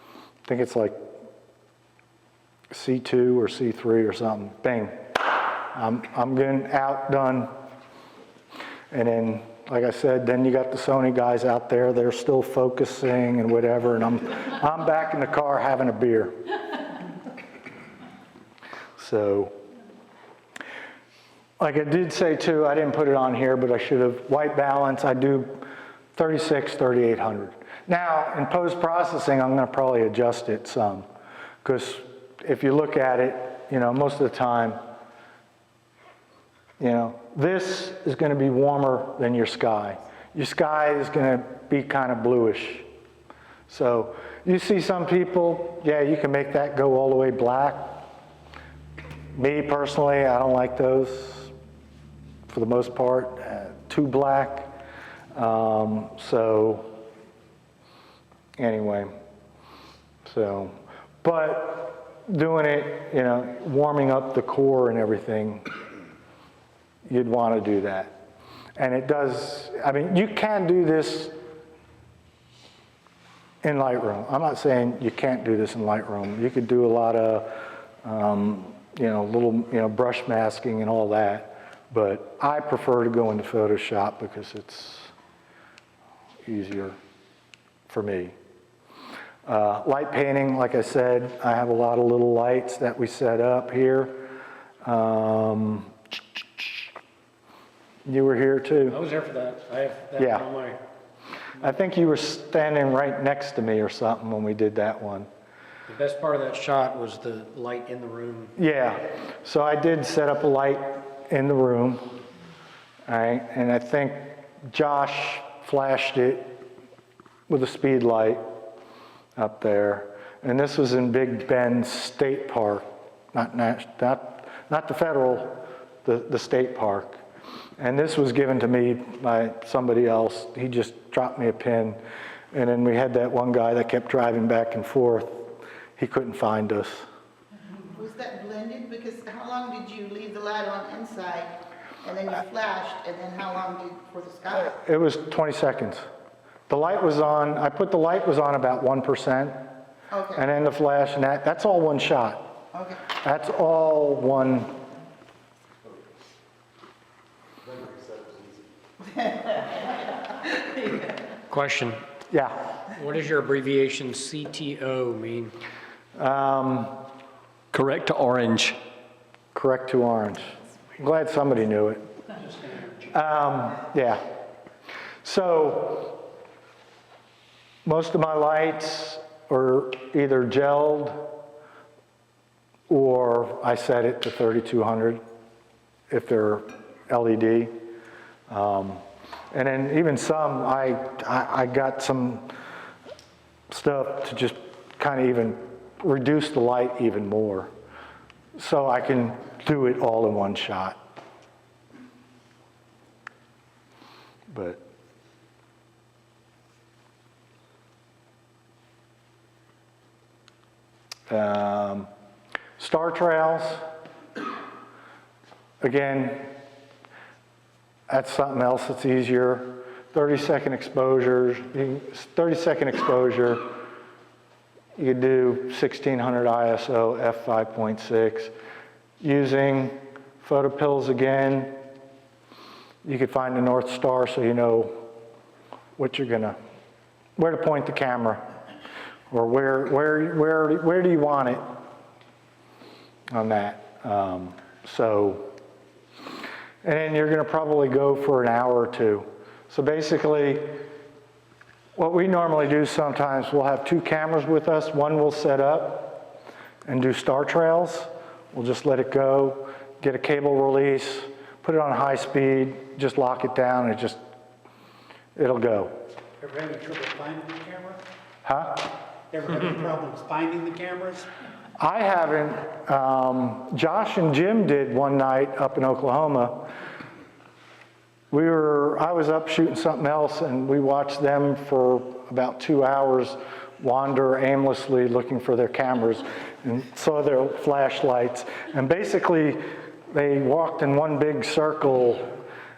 I think it's like C2 or C3 or something, bang. I'm getting outdone. And then, like I said, then you got the Sony guys out there, they're still focusing and whatever, and I'm back in the car having a beer. So, like I did say too, I didn't put it on here, but I should have. White balance, I do 36-3800. Now, in post-processing, I'm gonna probably adjust it some, because if you look at it, most of the time, this is gonna be warmer than your sky. Your sky is gonna be kind of bluish. So you see some people, yeah, you can make that go all the way black. Me personally, I don't like those for the most part, too black. So anyway, but doing it, warming up the core and everything, you'd want to do that. And it does, you can do this in Lightroom. I'm not saying you can't do this in Lightroom. You could do a lot of, little, brush masking and all that. But I prefer to go into Photoshop because it's easier for me. Light painting, like I said, I have a lot of little lights that we set up here. You were here too. I was there for that. I have that Yeah. on my. I think you were standing right next to me or something when we did that one. The best part of that shot was the light in the room. Yeah, so I did set up a light in the room, all right, and I think Josh flashed it with a speed light up there. And this was in Big Bend State Park, not the federal, the state park. And this was given to me by somebody else. He just dropped me a pin. And then we had that one guy that kept driving back and forth. He couldn't find us. Was that blended? Because how long did you leave the light on inside, and then you flashed, and then how long for the sky? It was 20 seconds. The light was on, I put the light was on about 1%, Okay, and then the flash, and that's all one shot. okay. That's all one. Question, Yeah. what does your abbreviation CTO mean? Correct to orange. Correct to orange. I'm glad somebody knew it. Yeah. So most of my lights are either gelled or I set it to 3200 if they're LED. And then even some, I got some stuff to just kind of even reduce the light even more, so I can do it all in one shot. But star trails, again, that's something else that's easier. 30-second exposures, 30-second exposure. You could do 1600 ISO, f5.6. Using photo pills again, you could find the North Star so you know what you're gonna, where to point the camera, or where do you want it on that. And then you're gonna probably go for an hour or two. So basically, what we normally do sometimes, we'll have two cameras with us. One we'll set up and do star trails. We'll just let it go, get a cable release, put it on high speed, just lock it down, and it'll go. Ever have any trouble finding the camera? Huh? Ever have any problems finding the cameras? I haven't. Josh and Jim did one night up in Oklahoma. I was up shooting something else, and we watched them for about 2 hours wander aimlessly looking for their cameras and saw their flashlights. And basically, they walked in one big circle.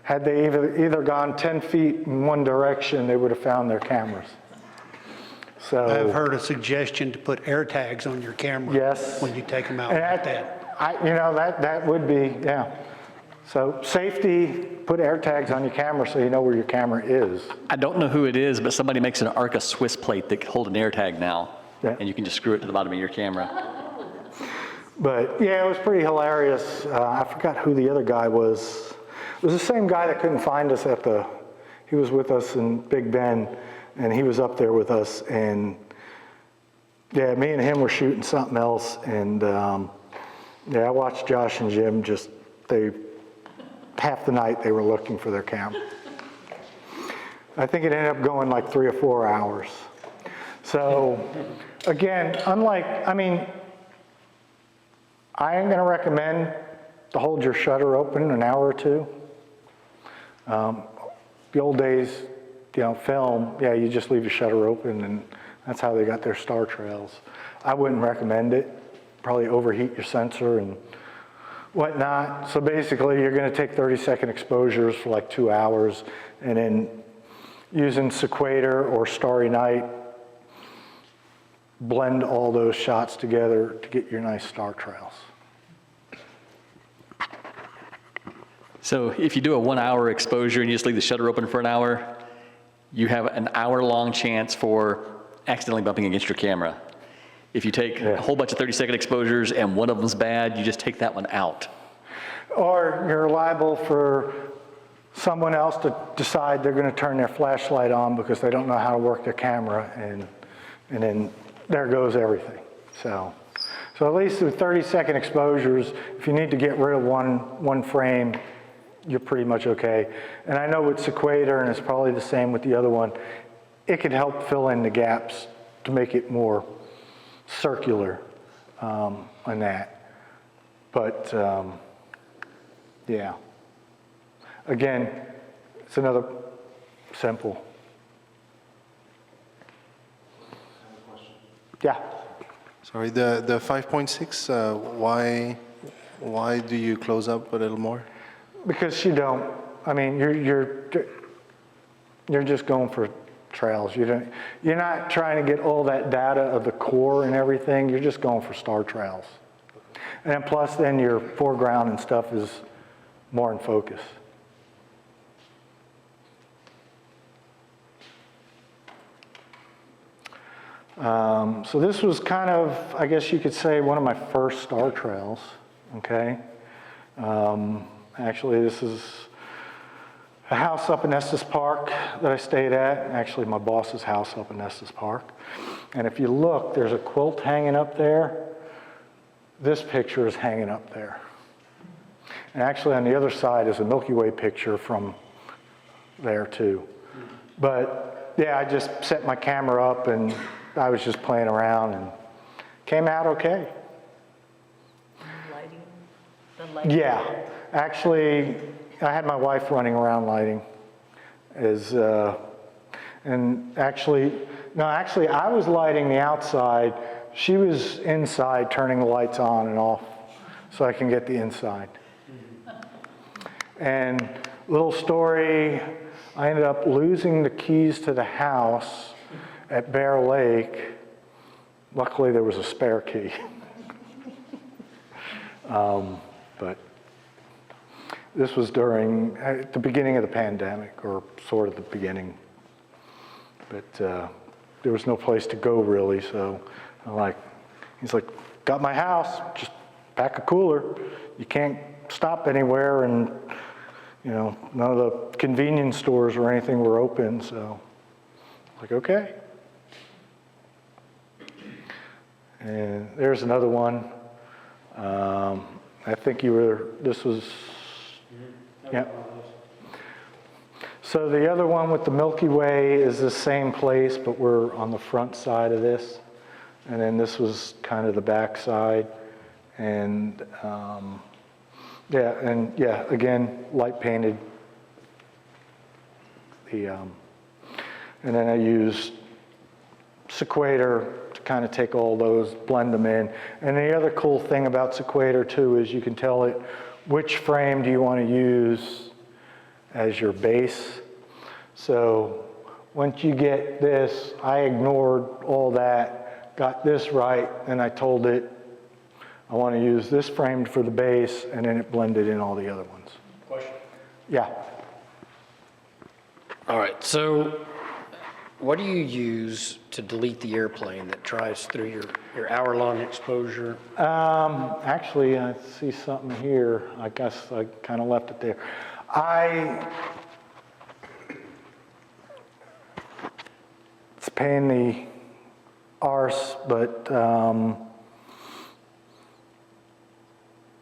Had they either gone 10 feet in one direction, they would have found their cameras. So I've heard a suggestion to put air tags on your camera. Yes. When you take them out and like that. that would be, yeah. So safety, put air tags on your camera so you know where your camera is. I don't know who it is, but somebody makes an Arca Swiss plate that can hold an air tag now. Yeah. And you can just screw it to the bottom of your camera. But yeah, it was pretty hilarious. I forgot who the other guy was. It was the same guy that couldn't find us he was with us in Big Bend, and he was up there with us, and yeah, me and him were shooting something else, and yeah, I watched Josh and Jim half the night they were looking for their camera. I think it ended up going like 3 or 4 hours. So again, I ain't gonna recommend to hold your shutter open an hour or two. The old days, film, yeah, you just leave your shutter open, and that's how they got their star trails. I wouldn't recommend it. Probably overheat your sensor and whatnot. So basically, you're gonna take 30-second exposures for like 2 hours, and then using Sequator or Starry Night, blend all those shots together to get your nice star trails. So if you do a 1 hour exposure and you just leave the shutter open for an hour, you have an hour-long chance for accidentally bumping against your camera. If you take a whole bunch of 30-second exposures and one of them's bad, you just take that one out. Or you're liable for someone else to decide they're gonna turn their flashlight on because they don't know how to work their camera, and then there goes everything. So at least with 30-second exposures, if you need to get rid of one frame, you're pretty much okay. And I know with Sequator, and it's probably the same with the other one, it could help fill in the gaps to make it more circular on that. But yeah, again, it's another simple. Yeah. Sorry, the 5.6, why do you close up a little more? Because you don't, I mean, you're just going for trails. You're not trying to get all that data of the core and everything. You're just going for star trails. And then plus then your foreground and stuff is more in focus. So this was kind of, I guess you could say, one of my first star trails, okay? Actually, this is a house up in Estes Park that I stayed at. Actually, my boss's house up in Estes Park. And if you look, there's a quilt hanging up there. This picture is hanging up there. And actually, on the other side is a Milky Way picture from there, too. But, yeah, I just set my camera up, and I was just playing around, and came out okay. Yeah, actually, I had my wife running around lighting. And actually, I was lighting the outside. She was inside turning the lights on and off so I can get the inside. And little story, I ended up losing the keys to the house at Bear Lake. Luckily, there was a spare key. But this was during the beginning of the pandemic, or sort of the beginning. But there was no place to go really, so he's like, got my house, just pack a cooler. You can't stop anywhere, and none of the convenience stores or anything were open, so like, okay. And there's another one. I think this was, yeah. So the other one with the Milky Way is the same place, but we're on the front side of this. And then this was kind of the back side. And again, light painted. And then I used Sequator to kind of take all those, blend them in. And the other cool thing about Sequator too is you can tell it which frame do you want to use as your base. So once you get this, I ignored all that, got this right, and I told it I want to use this frame for the base, and then it blended in all the other ones. Question? Yeah. All right, so what do you use to delete the airplane that drives through your hour-long exposure? Actually, I see something here. I guess I kind of left it there. It's a pain in the arse, but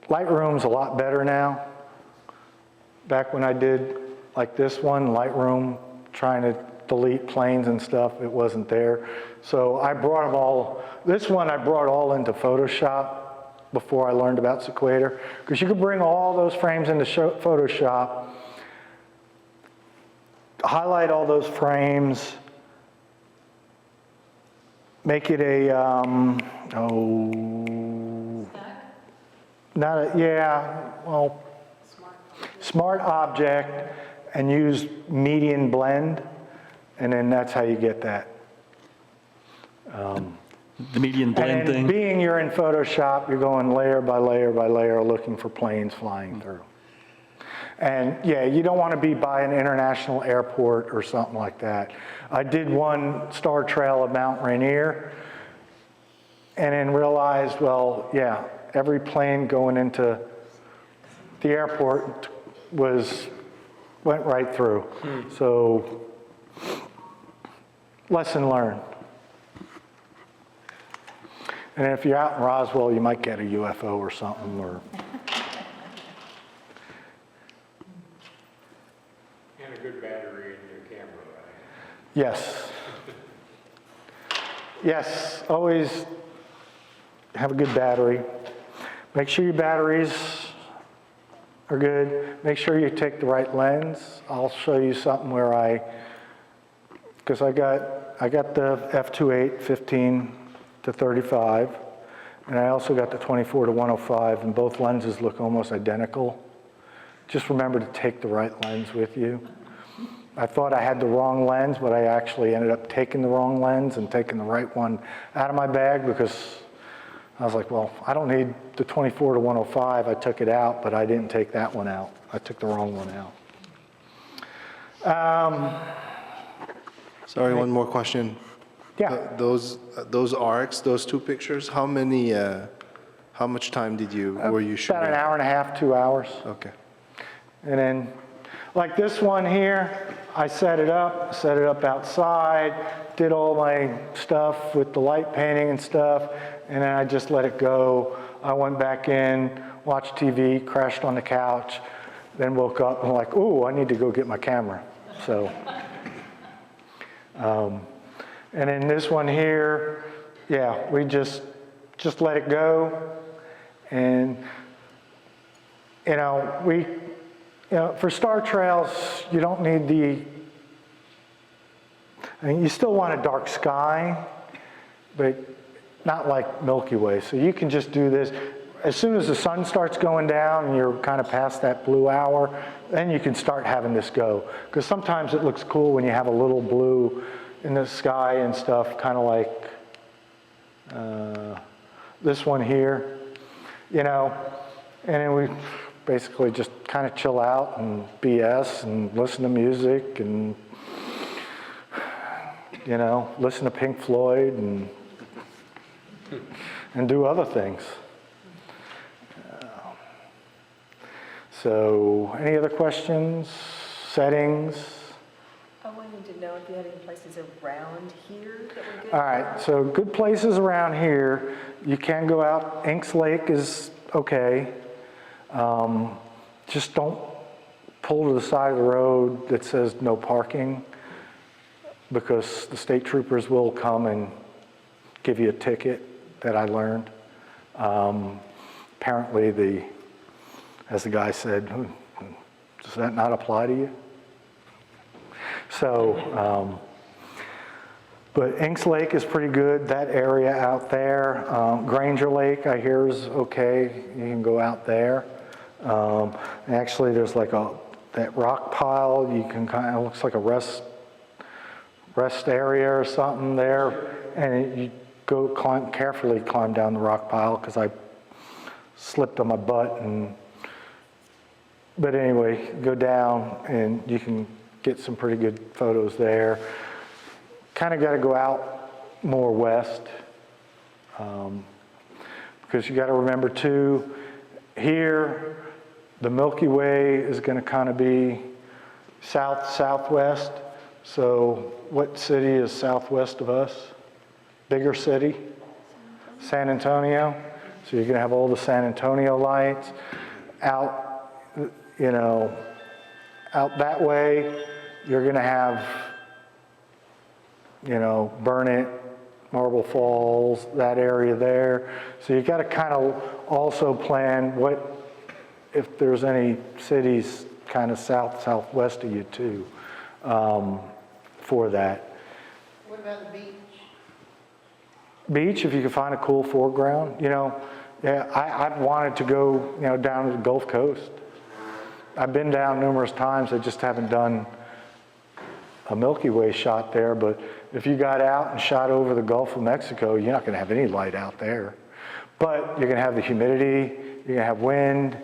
Lightroom's a lot better now. Back when I did like this one, Lightroom, trying to delete planes and stuff, it wasn't there. So I brought them all, this one I brought all into Photoshop before I learned about Sequator, because you could bring all those frames into Photoshop, highlight all those frames, make it a, smart object, and use median blend, and then that's how you get that. The median blend and thing? Being you're in Photoshop, you're going layer by layer by layer looking for planes flying through. And yeah, you don't want to be by an international airport or something like that. I did one star trail of Mount Rainier and then realized, well, yeah, every plane going into the airport went right through. So, lesson learned. And if you're out in Roswell, you might get a UFO or something, or, And a good battery in your camera, right? yes. Yes, always have a good battery. Make sure your batteries are good. Make sure you take the right lens. I'll show you something where because I got the f2.8 15 to 35, and I also got the 24 to 105, and both lenses look almost identical. Just remember to take the right lens with you. I thought I had the wrong lens, but I actually ended up taking the wrong lens and taking the right one out of my bag because I was like, well, I don't need the 24 to 105. I took it out, but I didn't take that one out. I took the wrong one out. Sorry, one more question. Yeah. Those arcs, those two pictures, how much time were you shooting? About an hour and a half, 2 hours. Okay. And then, like this one here, I set it up outside, did all my stuff with the light painting and stuff, and then I just let it go. I went back in, watched TV, crashed on the couch, then woke up and like, ooh, I need to go get my camera. So, and then this one here, yeah, we just let it go. And, for star trails, you don't need you still want a dark sky, but not like Milky Way. So you can just do this. As soon as the sun starts going down and you're kind of past that blue hour, then you can start having this go. Because sometimes it looks cool when you have a little blue in the sky and stuff, kind of like this one here, and then we basically just kind of chill out and BS and listen to music and, listen to Pink Floyd and do other things. So, any other questions? Settings? I wanted to know if you had any places around here that were good. All right, so good places around here. You can go out. Inks Lake is okay. Just don't pull to the side of the road that says no parking, because the state troopers will come and give you a ticket, that I learned. Apparently, as the guy said, does that not apply to you? So, but Inks Lake is pretty good, that area out there. Granger Lake, I hear, is okay. You can go out there. Actually, there's like that rock pile. You can kind of, looks like a rest area or something there. And you go carefully climb down the rock pile, because I slipped on my butt. But anyway, go down and you can get some pretty good photos there. Kind of got to go out more west, because you got to remember too, here the Milky Way is going to kind of be southwest. So what city is southwest of us? Bigger city? San Antonio. So you're going to have all the San Antonio lights out, out that way. You're going to have, Burnett, Marble Falls, that area there. So you got to kind of also plan if there's any cities kind of southwest of you too, for that. What about the beach? Beach, if you can find a cool foreground, I've wanted to go, down to the Gulf Coast. I've been down numerous times. I just haven't done a Milky Way shot there, but if you got out and shot over the Gulf of Mexico, you're not going to have any light out there. But you're going to have the humidity, you're going to have wind,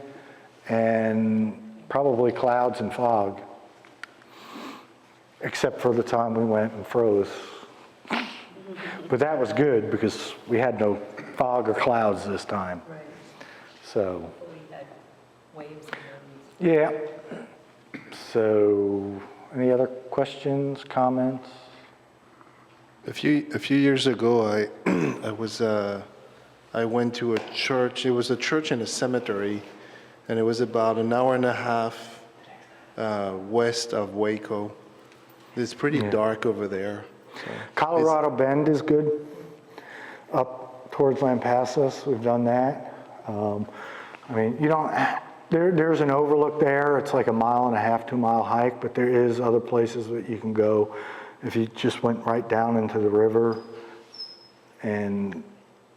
and probably clouds and fog. Except for the time we went and froze. But that was good, because we had no fog or clouds this time. Right. So, We had waves and yeah. So, any other questions, comments? A few years ago, I was I went to a church. It was a church in a cemetery, and it was about an hour and a half west of Waco. It's pretty dark over there. So Colorado Bend is good. Up towards Lampasas, we've done that. I mean, you don't, there's an overlook there. It's like a 1.5 to 2 mile hike, but there is other places that you can go. If you just went right down into the river, and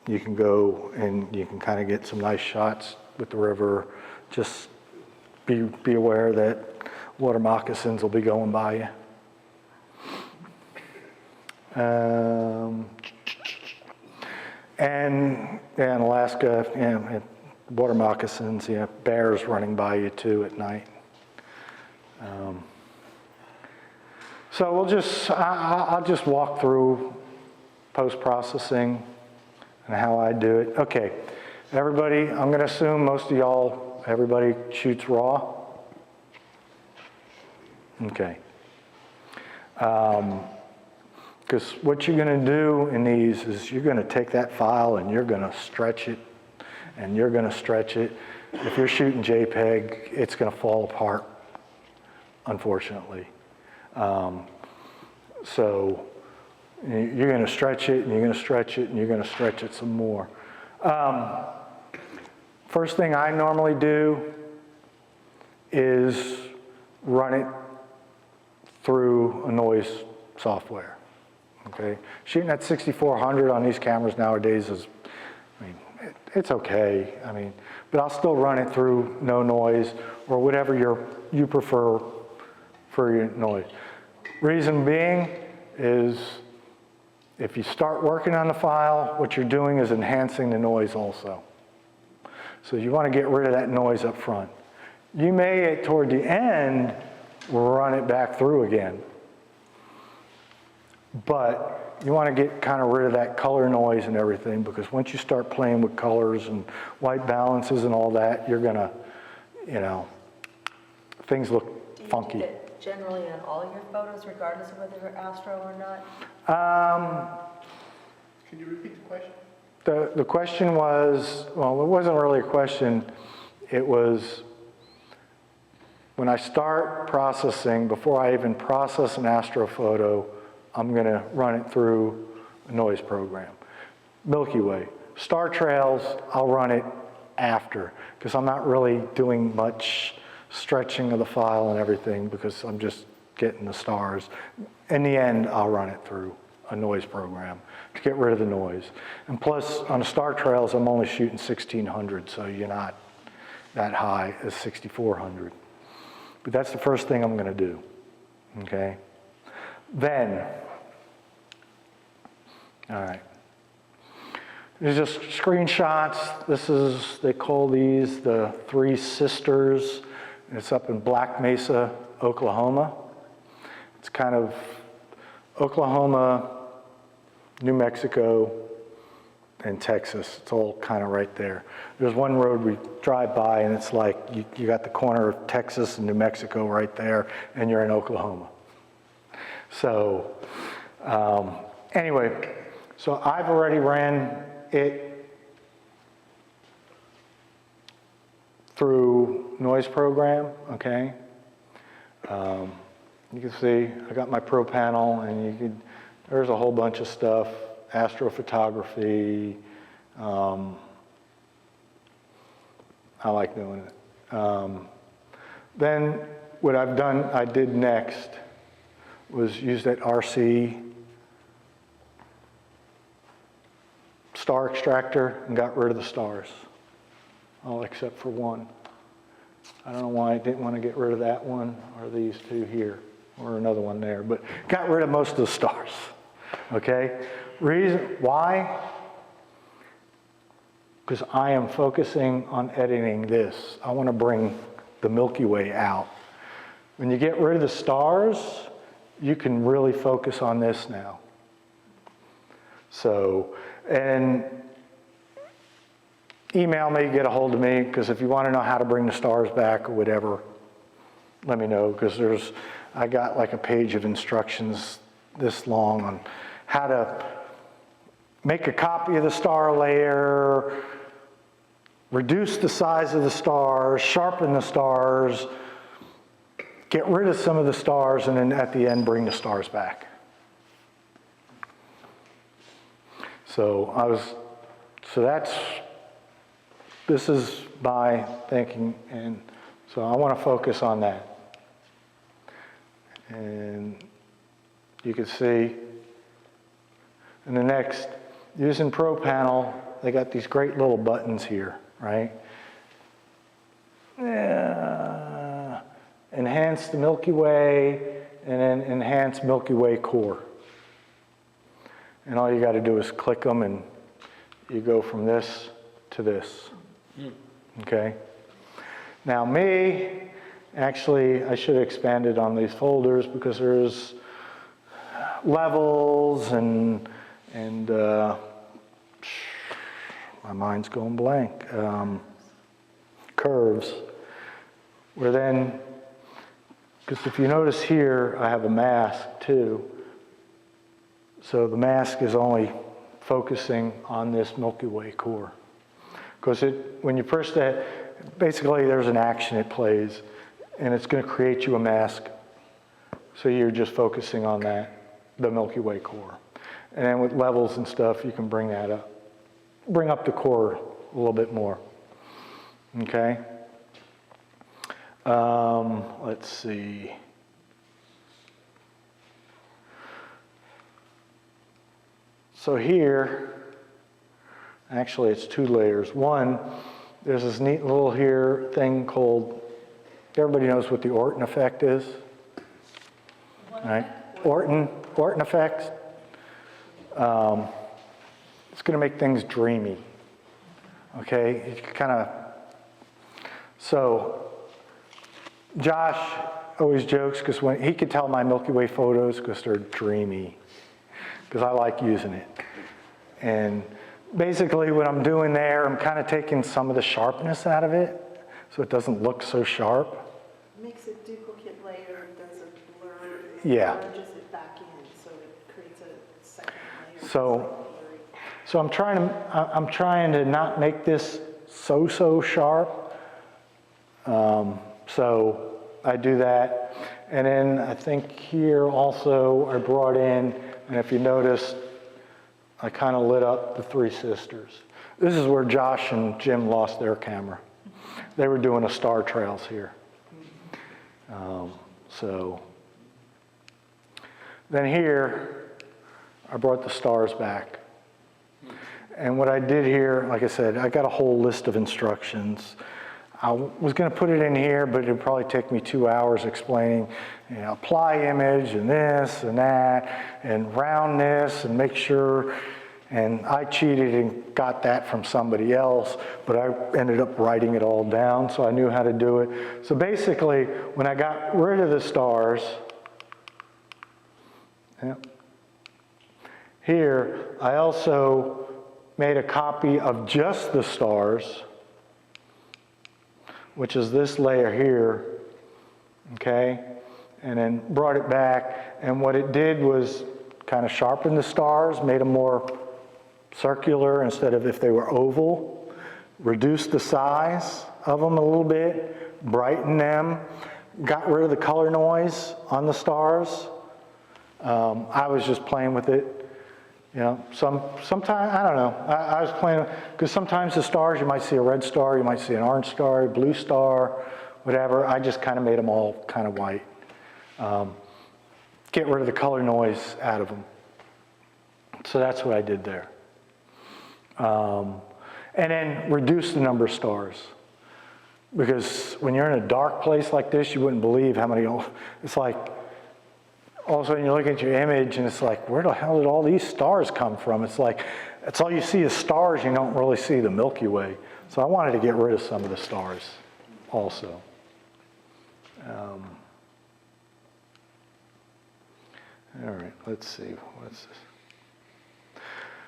you can go and you can kind of get some nice shots with the river. Just be aware that water moccasins will be going by you. And in Alaska, water moccasins, bears running by you too at night. So I'll just walk through post-processing and how I do it. Okay, everybody, I'm going to assume most of y'all, everybody shoots raw. Okay. Because what you're going to do in these is you're going to take that file and you're going to stretch it, and you're going to stretch it. If you're shooting JPEG, it's going to fall apart, unfortunately. So you're going to stretch it, and you're going to stretch it, and you're going to stretch it some more. First thing I normally do is run it through a noise software. Okay, shooting at 6400 on these cameras nowadays is, I mean, it's okay. I mean, but I'll still run it through no noise or whatever you prefer for your noise. Reason being is if you start working on the file, what you're doing is enhancing the noise also. So you want to get rid of that noise up front. You may, toward the end, run it back through again. But you want to get kind of rid of that color noise and everything, because once you start playing with colors and white balances and all that, you're going to, things look funky. Do you do that generally on all your photos, regardless of whether they're Astro or not? Can you repeat the question? The question was, well, it wasn't really a question. It was, when I start processing, before I even process an astrophoto, I'm going to run it through a noise program. Milky Way. Star trails, I'll run it after, because I'm not really doing much stretching of the file and everything, because I'm just getting the stars. In the end, I'll run it through a noise program to get rid of the noise. And plus, on the star trails, I'm only shooting 1600, so you're not that high as 6400. But that's the first thing I'm going to do, okay? Then, all right, these are just screenshots. This is, they call these the Three Sisters. It's up in Black Mesa, Oklahoma. It's kind of Oklahoma, New Mexico, and Texas. It's all kind of right there. There's one road we drive by, and it's like you got the corner of Texas and New Mexico right there, and you're in Oklahoma. So anyway, so I've already ran it through noise program, okay? You can see I got my Pro panel, and there's a whole bunch of stuff, Astrophotography. I like doing it. Then what I did next was use that RC star extractor and got rid of the stars, all except for one. I don't know why I didn't want to get rid of that one or these two here or another one there, but got rid of most of the stars, okay? Reason why? Because I am focusing on editing this. I want to bring the Milky Way out. When you get rid of the stars, you can really focus on this now. So, and email me, get a hold of me, because if you want to know how to bring the stars back or whatever, let me know, because I got like a page of instructions this long on how to make a copy of the star layer, reduce the size of the stars, sharpen the stars, get rid of some of the stars, and then at the end bring the stars back. So this is my thinking, and so I want to focus on that. And you can see in the next, using Pro Panel, they got these great little buttons here, right? Enhance the Milky Way, and then enhance Milky Way core. And all you got to do is click them, and you go from this to this. Okay? Now actually, I should have expanded on these folders because there's levels and my mind's going blank. Curves. Where then, because if you notice here, I have a mask too. So the mask is only focusing on this Milky Way core. Because when you first, basically there's an action it plays, and it's going to create you a mask. So you're just focusing on that, the Milky Way core. And then with levels and stuff, you can bring that up. Bring up the core a little bit more. Okay? Let's see. So here, actually it's two layers. One, there's this neat little here thing called, everybody knows what the Orton effect is? Right? Orton effects. It's going to make things dreamy. Okay? It kind of, so Josh always jokes because when he could tell my Milky Way photos because they're dreamy, because I like using it. And basically what I'm doing there, I'm kind of taking some of the sharpness out of it so it doesn't look so sharp. Makes a duplicate layer and does a blur. Yeah. Merges it back in, so it creates a second layer. So I'm trying to not make this so sharp. So I do that. And then I think here also I brought in, and if you notice, I kind of lit up the Three Sisters. This is where Josh and Jim lost their camera. They were doing a star trails here. So then here, I brought the stars back. And what I did here, like I said, I got a whole list of instructions. I was going to put it in here, but it would probably take me 2 hours explaining, apply image and this and that, and round this and make sure. And I cheated and got that from somebody else, but I ended up writing it all down, so I knew how to do it. So basically, when I got rid of the stars, here, I also made a copy of just the stars, which is this layer here, okay? And then brought it back, and what it did was kind of sharpen the stars, made them more circular instead of if they were oval, reduce the size of them a little bit, brighten them, got rid of the color noise on the stars. I was just playing with it. Sometimes, I don't know, I was playing, because sometimes the stars, you might see a red star, you might see an orange star, a blue star, whatever. I just kind of made them all kind of white. Get rid of the color noise out of them. So that's what I did there. And then reduce the number of stars. Because when you're in a dark place like this, you wouldn't believe how many, it's like, all of a sudden you look at your image and it's like, where the hell did all these stars come from? It's like, it's all you see is stars, you don't really see the Milky Way. So I wanted to get rid of some of the stars also. All right, let's see, what's this?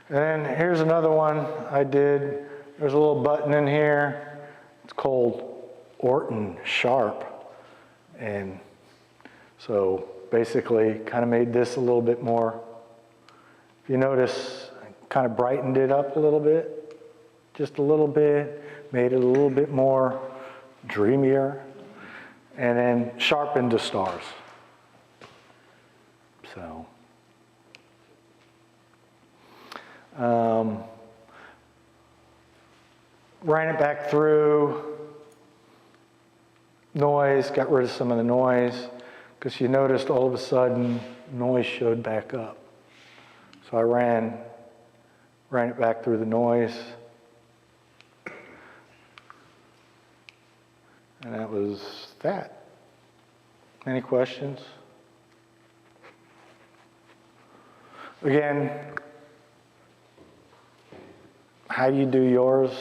And then here's another one I did. There's a little button in here. It's called Orton Sharp. And so basically kind of made this a little bit more. If you notice, kind of brightened it up a little bit, just a little bit, made it a little bit more dreamier, and then sharpened the stars. So, ran it back through, noise, got rid of some of the noise, because you noticed all of a sudden noise showed back up. So I ran it back through the noise, and that was that. Any questions? Again, how you do yours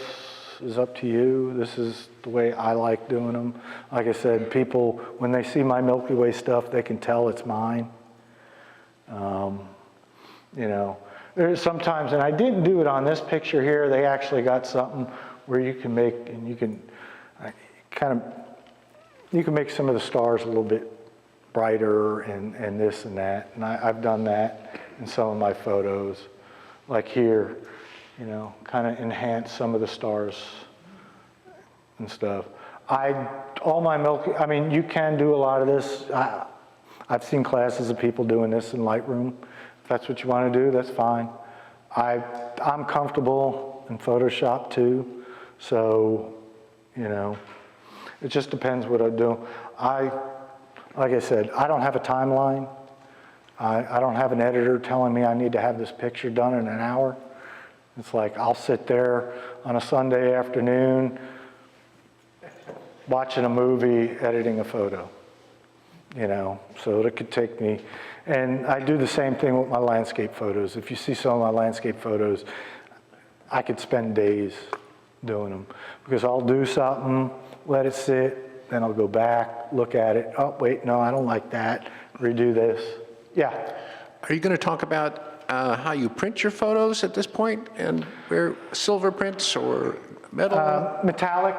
is up to you. This is the way I like doing them. Like I said, people, when they see my Milky Way stuff, they can tell it's mine. You know, there's sometimes, and I didn't do it on this picture here, they actually got something where you can make, and you can you can make some of the stars a little bit brighter and this and that. And I've done that in some of my photos. Like here, you know, kind of enhance some of the stars and stuff. I mean, you can do a lot of this. I've seen classes of people doing this in Lightroom. If that's what you want to do, that's fine. I'm comfortable in Photoshop too, so, you know, it just depends what I do. Like I said, I don't have a timeline. I don't have an editor telling me I need to have this picture done in an hour. It's like I'll sit there on a Sunday afternoon watching a movie, editing a photo, you know, so it could take me, and I do the same thing with my landscape photos. If you see some of my landscape photos, I could spend days doing them because I'll do something, let it sit, then I'll go back, look at it. Oh, wait, no, I don't like that. Redo this. Yeah. Are you going to talk about how you print your photos at this point, and where silver prints or metal? Metallic.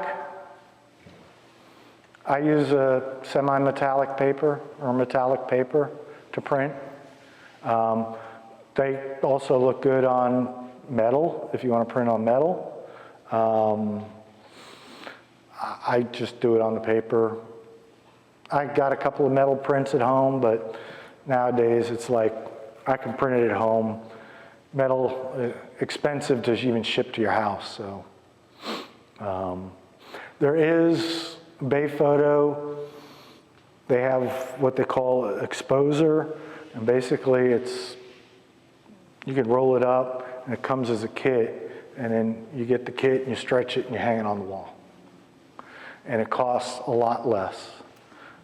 I use a semi-metallic paper or metallic paper to print. They also look good on metal if you want to print on metal. I just do it on the paper. I got a couple of metal prints at home, but nowadays it's like I can print it at home. Metal, expensive to even ship to your house. So there is Bay Photo. They have what they call exposer, and basically it's, you can roll it up and it comes as a kit, and then you get the kit and you stretch it and you hang it on the wall. And it costs a lot less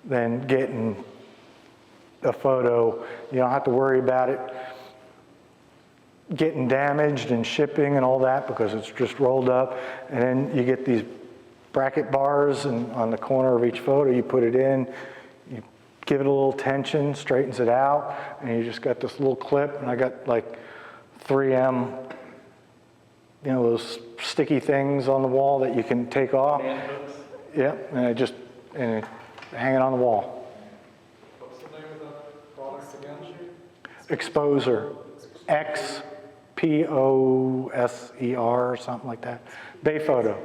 than getting a photo. You don't have to worry about it getting damaged and shipping and all that because it's just rolled up. And then you get these bracket bars, and on the corner of each photo you put it in, you give it a little tension, straightens it out, and you just got this little clip. And I got like 3M, you know, those sticky things on the wall that you can take off. Yeah, and I just hang it on the wall. What's the name of that product again? Exposer, XPOSER or something like that. Bay Photo.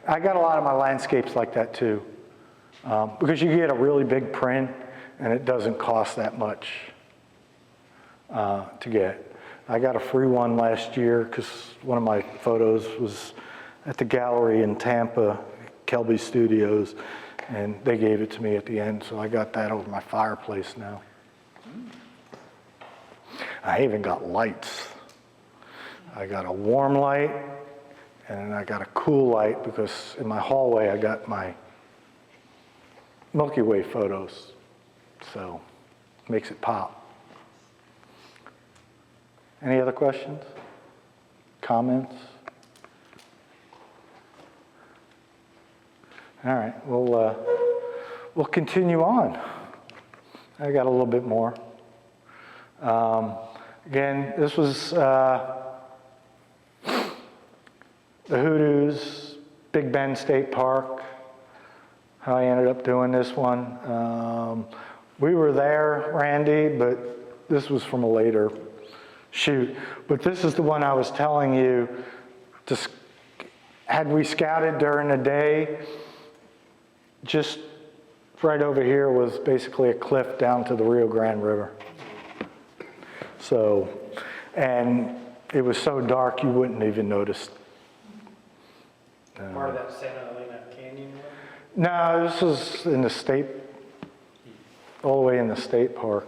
I got a lot of my landscapes like that too, because you get a really big print and it doesn't cost that much to get. I got a free one last year because one of my photos was at the gallery in Tampa, Kelby Studios, and they gave it to me at the end, so I got that over my fireplace now. I even got lights. I got a warm light, and then I got a cool light because in my hallway I got my Milky Way photos, so it makes it pop. Any other questions? Comments? All right, we'll continue on. I got a little bit more. Again, this was the Hoodoos, Big Bend State Park, how I ended up doing this one. We were there, Randy, but this was from a later shoot. But this is the one I was telling you, just, had we scouted during the day, just right over here was basically a cliff down to the Rio Grande River. So, and it was so dark you wouldn't even notice. Part of that Santa Elena Canyon one? No, this was in the state, all the way in the state park.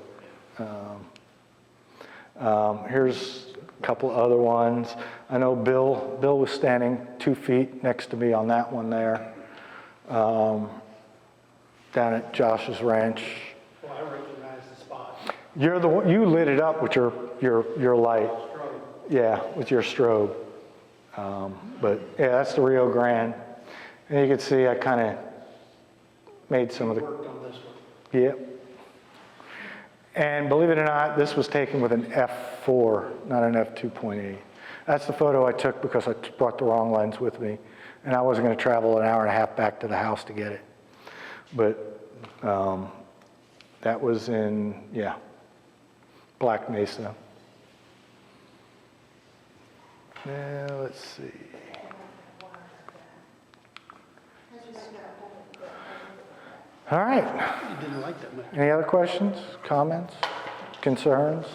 Here's a couple other ones. I know Bill was standing 2 feet next to me on that one there, down at Josh's Ranch. Well, I recognize the spot. You're the one, you lit it up with your light. Strobe. Yeah, with your strobe. But yeah, that's the Rio Grande. And you can see I kind of made some of the, Worked on this one. yep. And believe it or not, this was taken with an f4, not an f2.8. That's the photo I took because I brought the wrong lens with me, and I wasn't going to travel an hour and a half back to the house to get it. But that was in, yeah, Black Mesa. Now, let's see. All right. You didn't like that much. Any other questions, comments, concerns?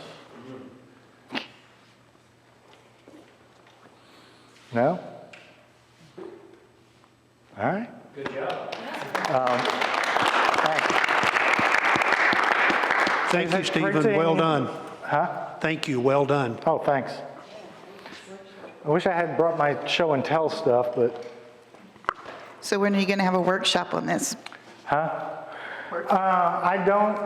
No? All right. Good job. Thanks. Thank Is you, it Stephen. printing? Well done. Huh? Thank you. Well done. Oh, thanks. I wish I had brought my show and tell stuff, but, So when are you going to have a workshop on this? huh? I don't,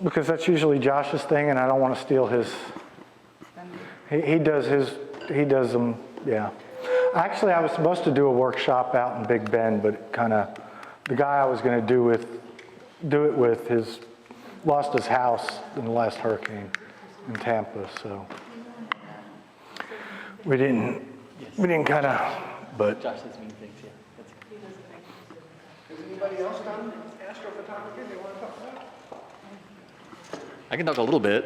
because that's usually Josh's thing, and I don't want to steal his. He does them, yeah. Actually, I was supposed to do a workshop out in Big Bend, but kind of, the guy I was going to do it with lost his house in the last hurricane in Tampa, so. We didn't kind of, but. Josh says mean things, yeah. Has anybody else done astrophotography they want to talk about? I can talk a little bit.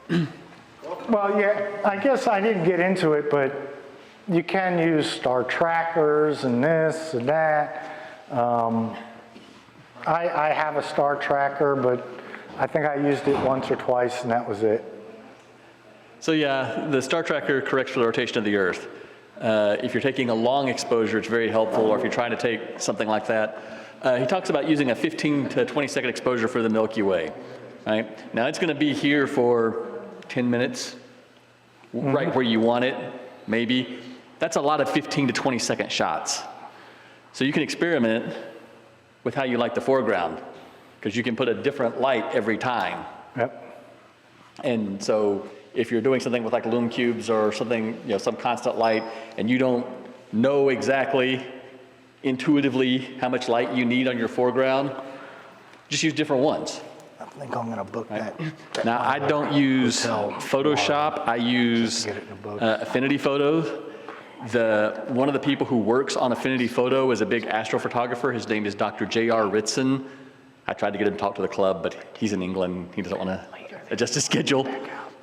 Well, yeah, I guess I didn't get into it, but you can use star trackers and this and that. I have a star tracker, but I think I used it once or twice and that was it. So yeah, the star tracker corrects for the rotation of the Earth. If you're taking a long exposure, it's very helpful, or if you're trying to take something like that. He talks about using a 15 to 20 second exposure for the Milky Way. Right? Now it's going to be here for 10 minutes, right where you want it, maybe. That's a lot of 15 to 20 second shots. So you can experiment with how you like the foreground, because you can put a different light every time. Yep. And so if you're doing something with like lume cubes or something, some constant light, and you don't know exactly intuitively how much light you need on your foreground, just use different ones. I think I'm going to book that. Now, I don't use Photoshop. I use Affinity Photos. One of the people who works on Affinity Photo is a big astrophotographer. His name is Dr. J.R. Ritson. I tried to get him to talk to the club, but he's in England. He doesn't want to adjust his schedule.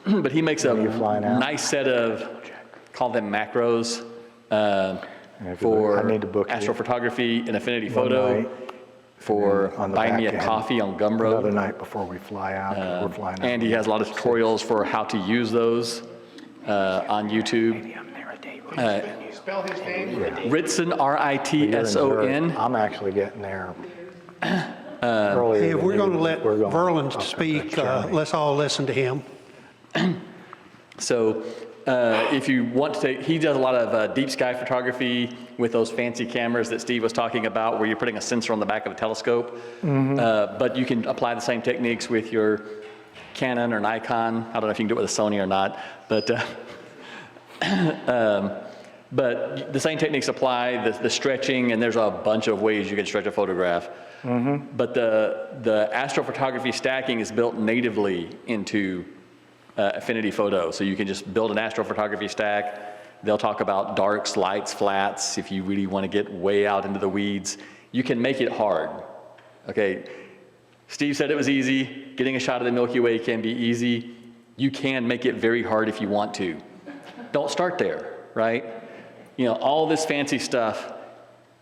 But he makes a nice set of, call them macros, for astrophotography and Affinity Photo, for buying me a coffee on Gumroad. Another night before we fly out. We're flying out. And he has a lot of tutorials for how to use those on YouTube. Spell his name? Ritson, R-I-T-S-O-N. I'm actually getting there earlier. Hey, if than we're going to you. let We're going Verlin up speak, that journey. let's all listen to him. So if you want to take, he does a lot of deep sky photography with those fancy cameras that Steve was talking about, where you're putting a sensor on the back of a telescope. But you can apply the same techniques with your Canon or Nikon. I don't know if you can do it with a Sony or not, but the same techniques apply, the stretching, and there's a bunch of ways you can stretch a photograph. But the astrophotography stacking is built natively into Affinity Photo. So you can just build an astrophotography stack. They'll talk about darks, lights, flats. If you really want to get way out into the weeds, you can make it hard. Okay, Steve said it was easy. Getting a shot of the Milky Way can be easy. you can make it very hard if you want to. Don't start there, right? You know, all this fancy stuff,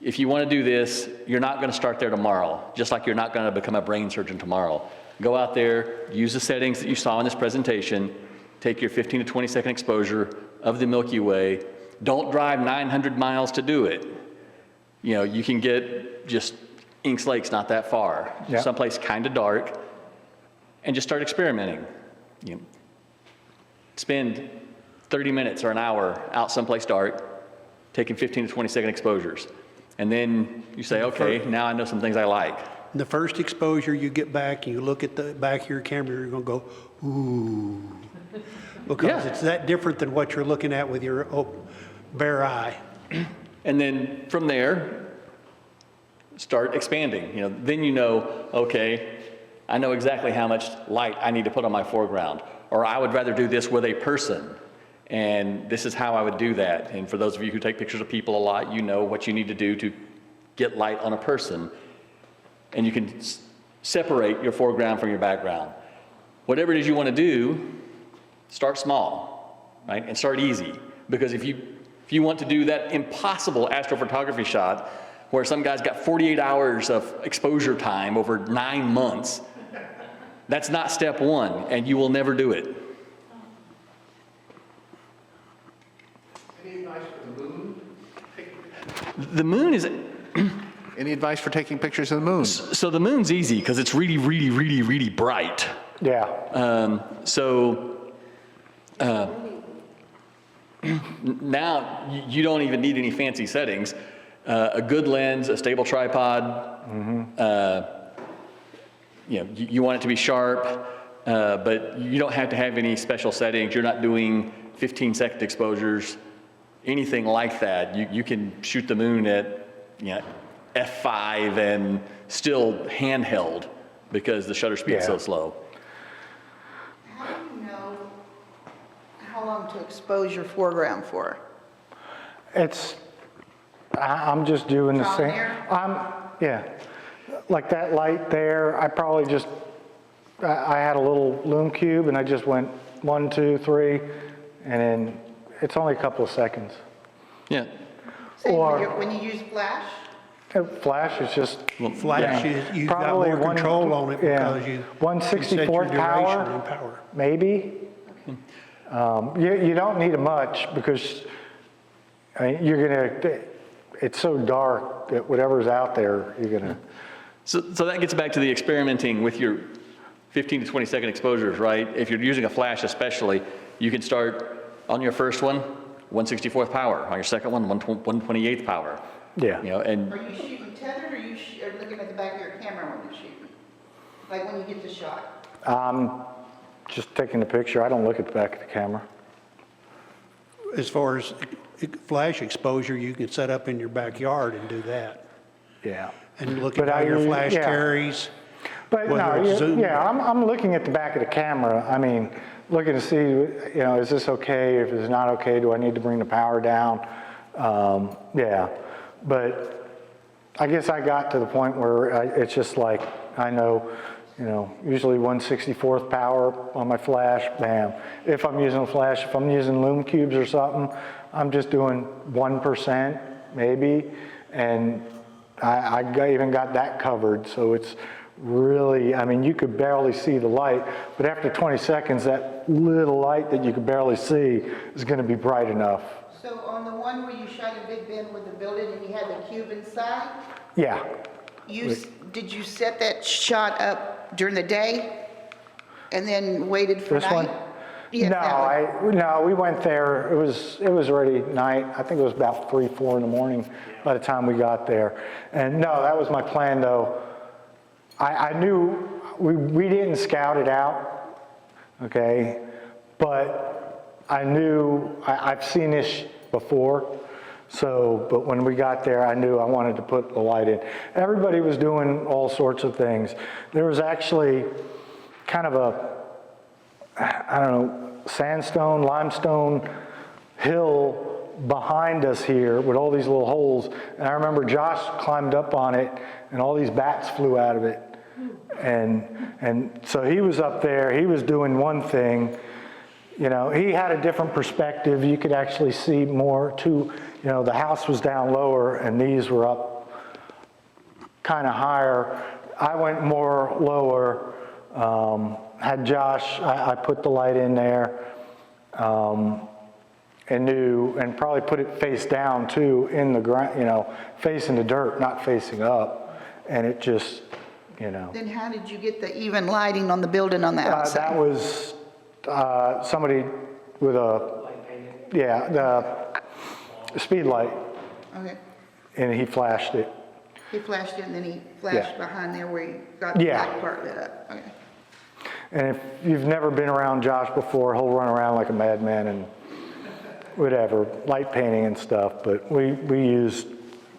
if you want to do this, you're not going to start there tomorrow, just like you're not going to become a brain surgeon tomorrow. Go out there, use the settings that you saw in this presentation, take your 15 to 20 second exposure of the Milky Way. Don't drive 900 miles to do it. You know, you can get just Inks Lake's not that far, Yeah. someplace kind of dark, and just start experimenting. You know, spend 30 minutes or an hour out someplace dark, taking 15 to 20 second exposures. And then you say, okay, now I know some things I like. The first exposure you get back, you look at the back of your camera, you're going to go, ooh. Because Yeah. it's that different than what you're looking at with your bare eye. And then from there, start expanding. You know, then you know, okay, I know exactly how much light I need to put on my foreground. Or I would rather do this with a person. And this is how I would do that. And for those of you who take pictures of people a lot, you know what you need to do to get light on a person. And you can separate your foreground from your background. Whatever it is you want to do, start small, right? And start easy. Because if you want to do that impossible astrophotography shot where some guy's got 48 hours of exposure time over 9 months, that's not step one, and you will never do it. Any advice for the moon? The moon is, Any advice for taking pictures of the moon? so the moon's easy because it's really, really, really, really bright. Yeah. Now you don't even need any fancy settings. A good lens, a stable tripod, you know, you want it to be sharp, but you don't have to have any special settings. You're not doing 15-second exposures, anything like that. You can shoot the moon at, you know, f5 and still handheld because the shutter speed is so slow. How do you know how long to expose your foreground for? I'm just doing the Trial same. and error? Yeah. Like that light there, I probably just, I had a little lume cube and I just went 1, 2, 3, and then it's only a couple of seconds. Yeah. Same Or- when you use flash? Flash is just Flash, you've got probably more control on it because you set your 1/64th duration power, and power. maybe. You don't need it much because I mean, it's so dark that whatever's out there, you're gonna. So that gets back to the experimenting with your 15 to 20 second exposures, right? If you're using a flash especially, you can start on your first one, 1/64th power. On your second one, 1/28th power. Yeah. You know, and Are you shooting tethered or are you looking at the back of your camera when you're shooting? Like when you get the shot? Just taking the picture, I don't look at the back of the camera. As far as flash exposure, you can set up in your backyard and do that. Yeah. And look But at how your flash yeah. carries. But whether no, it's zoomed. I'm looking at the back of the camera. I mean, looking to see, you know, is this okay? If it's not okay, do I need to bring the power down? Yeah, but I guess I got to the point where it's just like, I know, you know, usually 1/64th power on my flash, bam. If I'm using a flash, if I'm using lume cubes or something, I'm just doing 1% maybe, and even got that covered, so it's really, I mean, you could barely see the light, but after 20 seconds, that little light that you could barely see is gonna be bright enough. So on the one where you shot a Big Ben with the building and you had the cube inside, Yeah, did you set that shot up during the day and then waited for this night? one? Yes, that one. No, we went there, it was already night, I think it was about 3, 4 in the morning by the time we got there. And no, that was my plan though. I knew, we didn't scout it out, okay? But I knew, I've seen this before, so, but when we got there, I knew I wanted to put the light in. Everybody was doing all sorts of things. There was actually kind of I don't know, sandstone, limestone hill behind us here with all these little holes. And I remember Josh climbed up on it and all these bats flew out of it. And so he was up there, he was doing one thing, you know, he had a different perspective. You could actually see more too, you know, the house was down lower and these were up kind of higher. I went more lower, had Josh, I put the light in there, and probably put it face down too in the ground, you know, facing the dirt, not facing up. And it just, you know. Then how did you get the even lighting on the building on the outside? That was somebody with a, yeah, the speed light, Okay. and he flashed it. He flashed it and then he flashed behind there where he got the black part lit up. Okay. And if you've never been around Josh before, he'll run around like a madman and whatever, light painting and stuff, but we used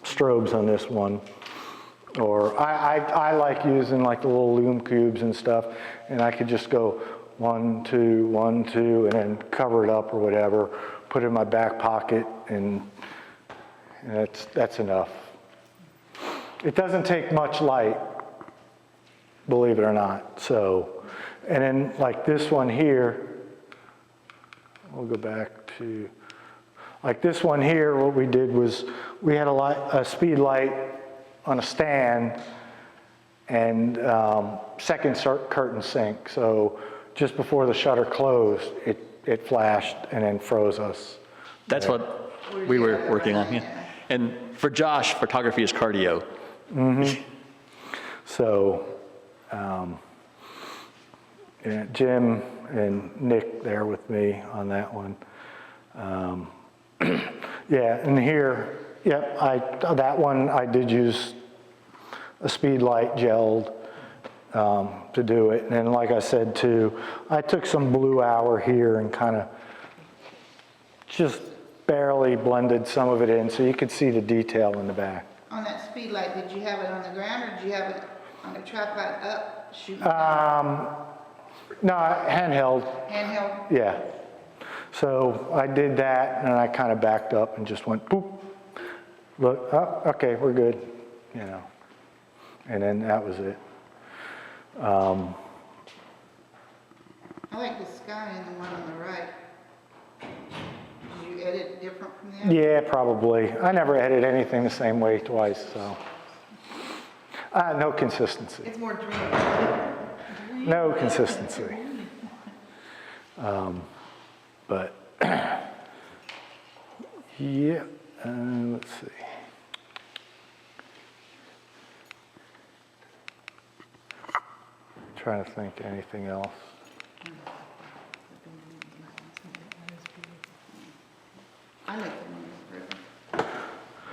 strobes on this one. Or I like using like the little lume cubes and stuff, and I could just go 1, 2, 1, 2, and then cover it up or whatever, put it in my back pocket, and that's enough. It doesn't take much light, believe it or not. So, and then like this one here, we'll go back to, like this one here, what we did was we had a speed light on a stand and second curtain sync. So just before the shutter closed, it flashed and then froze us. That's what we were working on, yeah. And for Josh, photography is cardio. Mm-hmm. So, yeah, Jim and Nick there with me on that one. Yeah, and here, yep, that one I did use a speed light gelled to do it. And then like I said too, I took some blue hour here and kind of just barely blended some of it in so you could see the detail in the back. On that speed light, did you have it on the ground or did you have it on a tripod up, shooting No, handheld. handheld? Yeah. So I did that and I kind of backed up and just went boop. Look, oh, okay, we're good, you know. And then that was it. I like the sky and the one on the right. Did you edit different from that? Yeah, probably. I never edit anything the same way twice, so. No consistency. It's more dreamy. No consistency. But, yeah, let's see. Trying to think of anything else. I like the one with the river.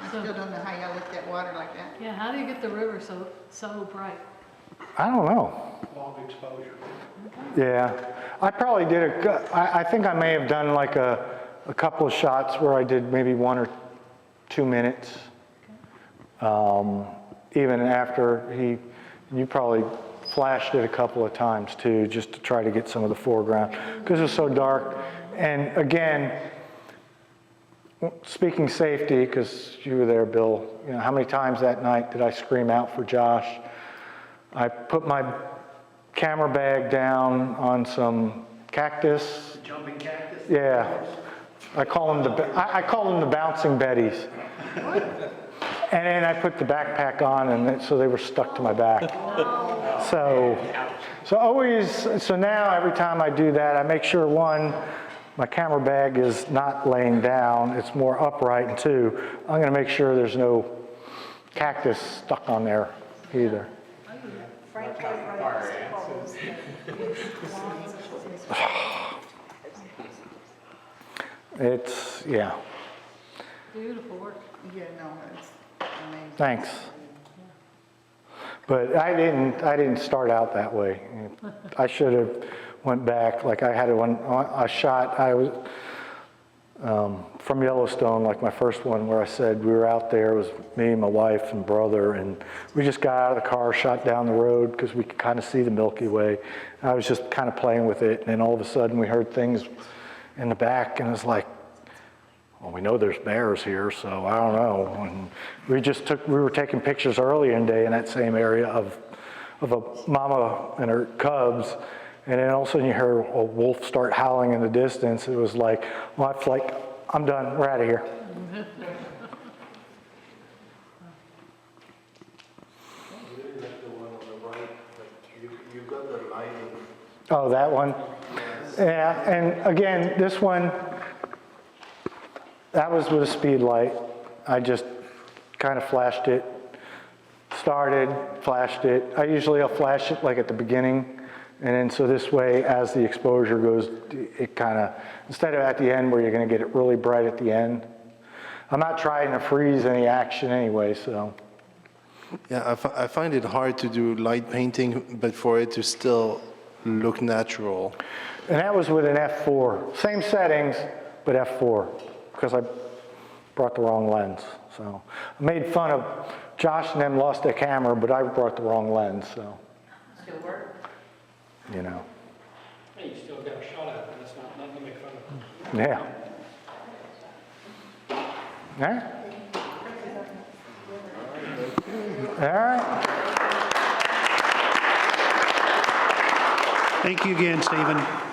I still don't know how y'all let that water like that. Yeah, how do you get the river so bright? I don't know. Long exposure. Yeah, I probably did I think I may have done like a couple of shots where I did maybe 1 or 2 minutes. Even after you probably flashed it a couple of times too, just to try to get some of the foreground because it was so dark. And again, speaking safety, because you were there, Bill, you know, how many times that night did I scream out for Josh? I put my camera bag down on some cactus. The jumping cactus? Yeah, I call them the bouncing betties. And then I put the backpack on, and so they were stuck to my back. So now every time I do that, I make sure one, my camera bag is not laying down, it's more upright, and two, I'm gonna make sure there's no cactus stuck on there either. It's, yeah. Beautiful work. Yeah, no, it's amazing. Thanks. But I didn't start out that way. I should have went back, like I had a shot, I was from Yellowstone, like my first one where I said we were out there, it was me, my wife and brother, and we just got out of the car, shot down the road because we could kind of see the Milky Way. I was just kind of playing with it, and then all of a sudden we heard things in the back, and it was like, well, we know there's bears here, so I don't know. And we were taking pictures earlier in the day in that same area of a mama and her cubs, And then all of a sudden you hear a wolf start howling in the distance. It was like, well, it's like, I'm done, we're out of here. Oh, that one? Yeah, and again, this one, that was with a speed light. I just kind of flashed it, started, flashed it. I usually will flash it like at the beginning, and then so this way, as the exposure goes, it kind of, instead of at the end where you're going to get it really bright at the end. I'm not trying to freeze any action anyway, so. Yeah, I find it hard to do light painting, but for it to still look natural. And that was with an f4. Same settings, but f4, because I brought the wrong lens. So I made fun of Josh and them lost their camera, but I brought the wrong lens, so. Still work? You know. Hey, you still got a shot at it, that's not nothing to make fun of. Yeah. All right. All right. Thank you again, Stephen.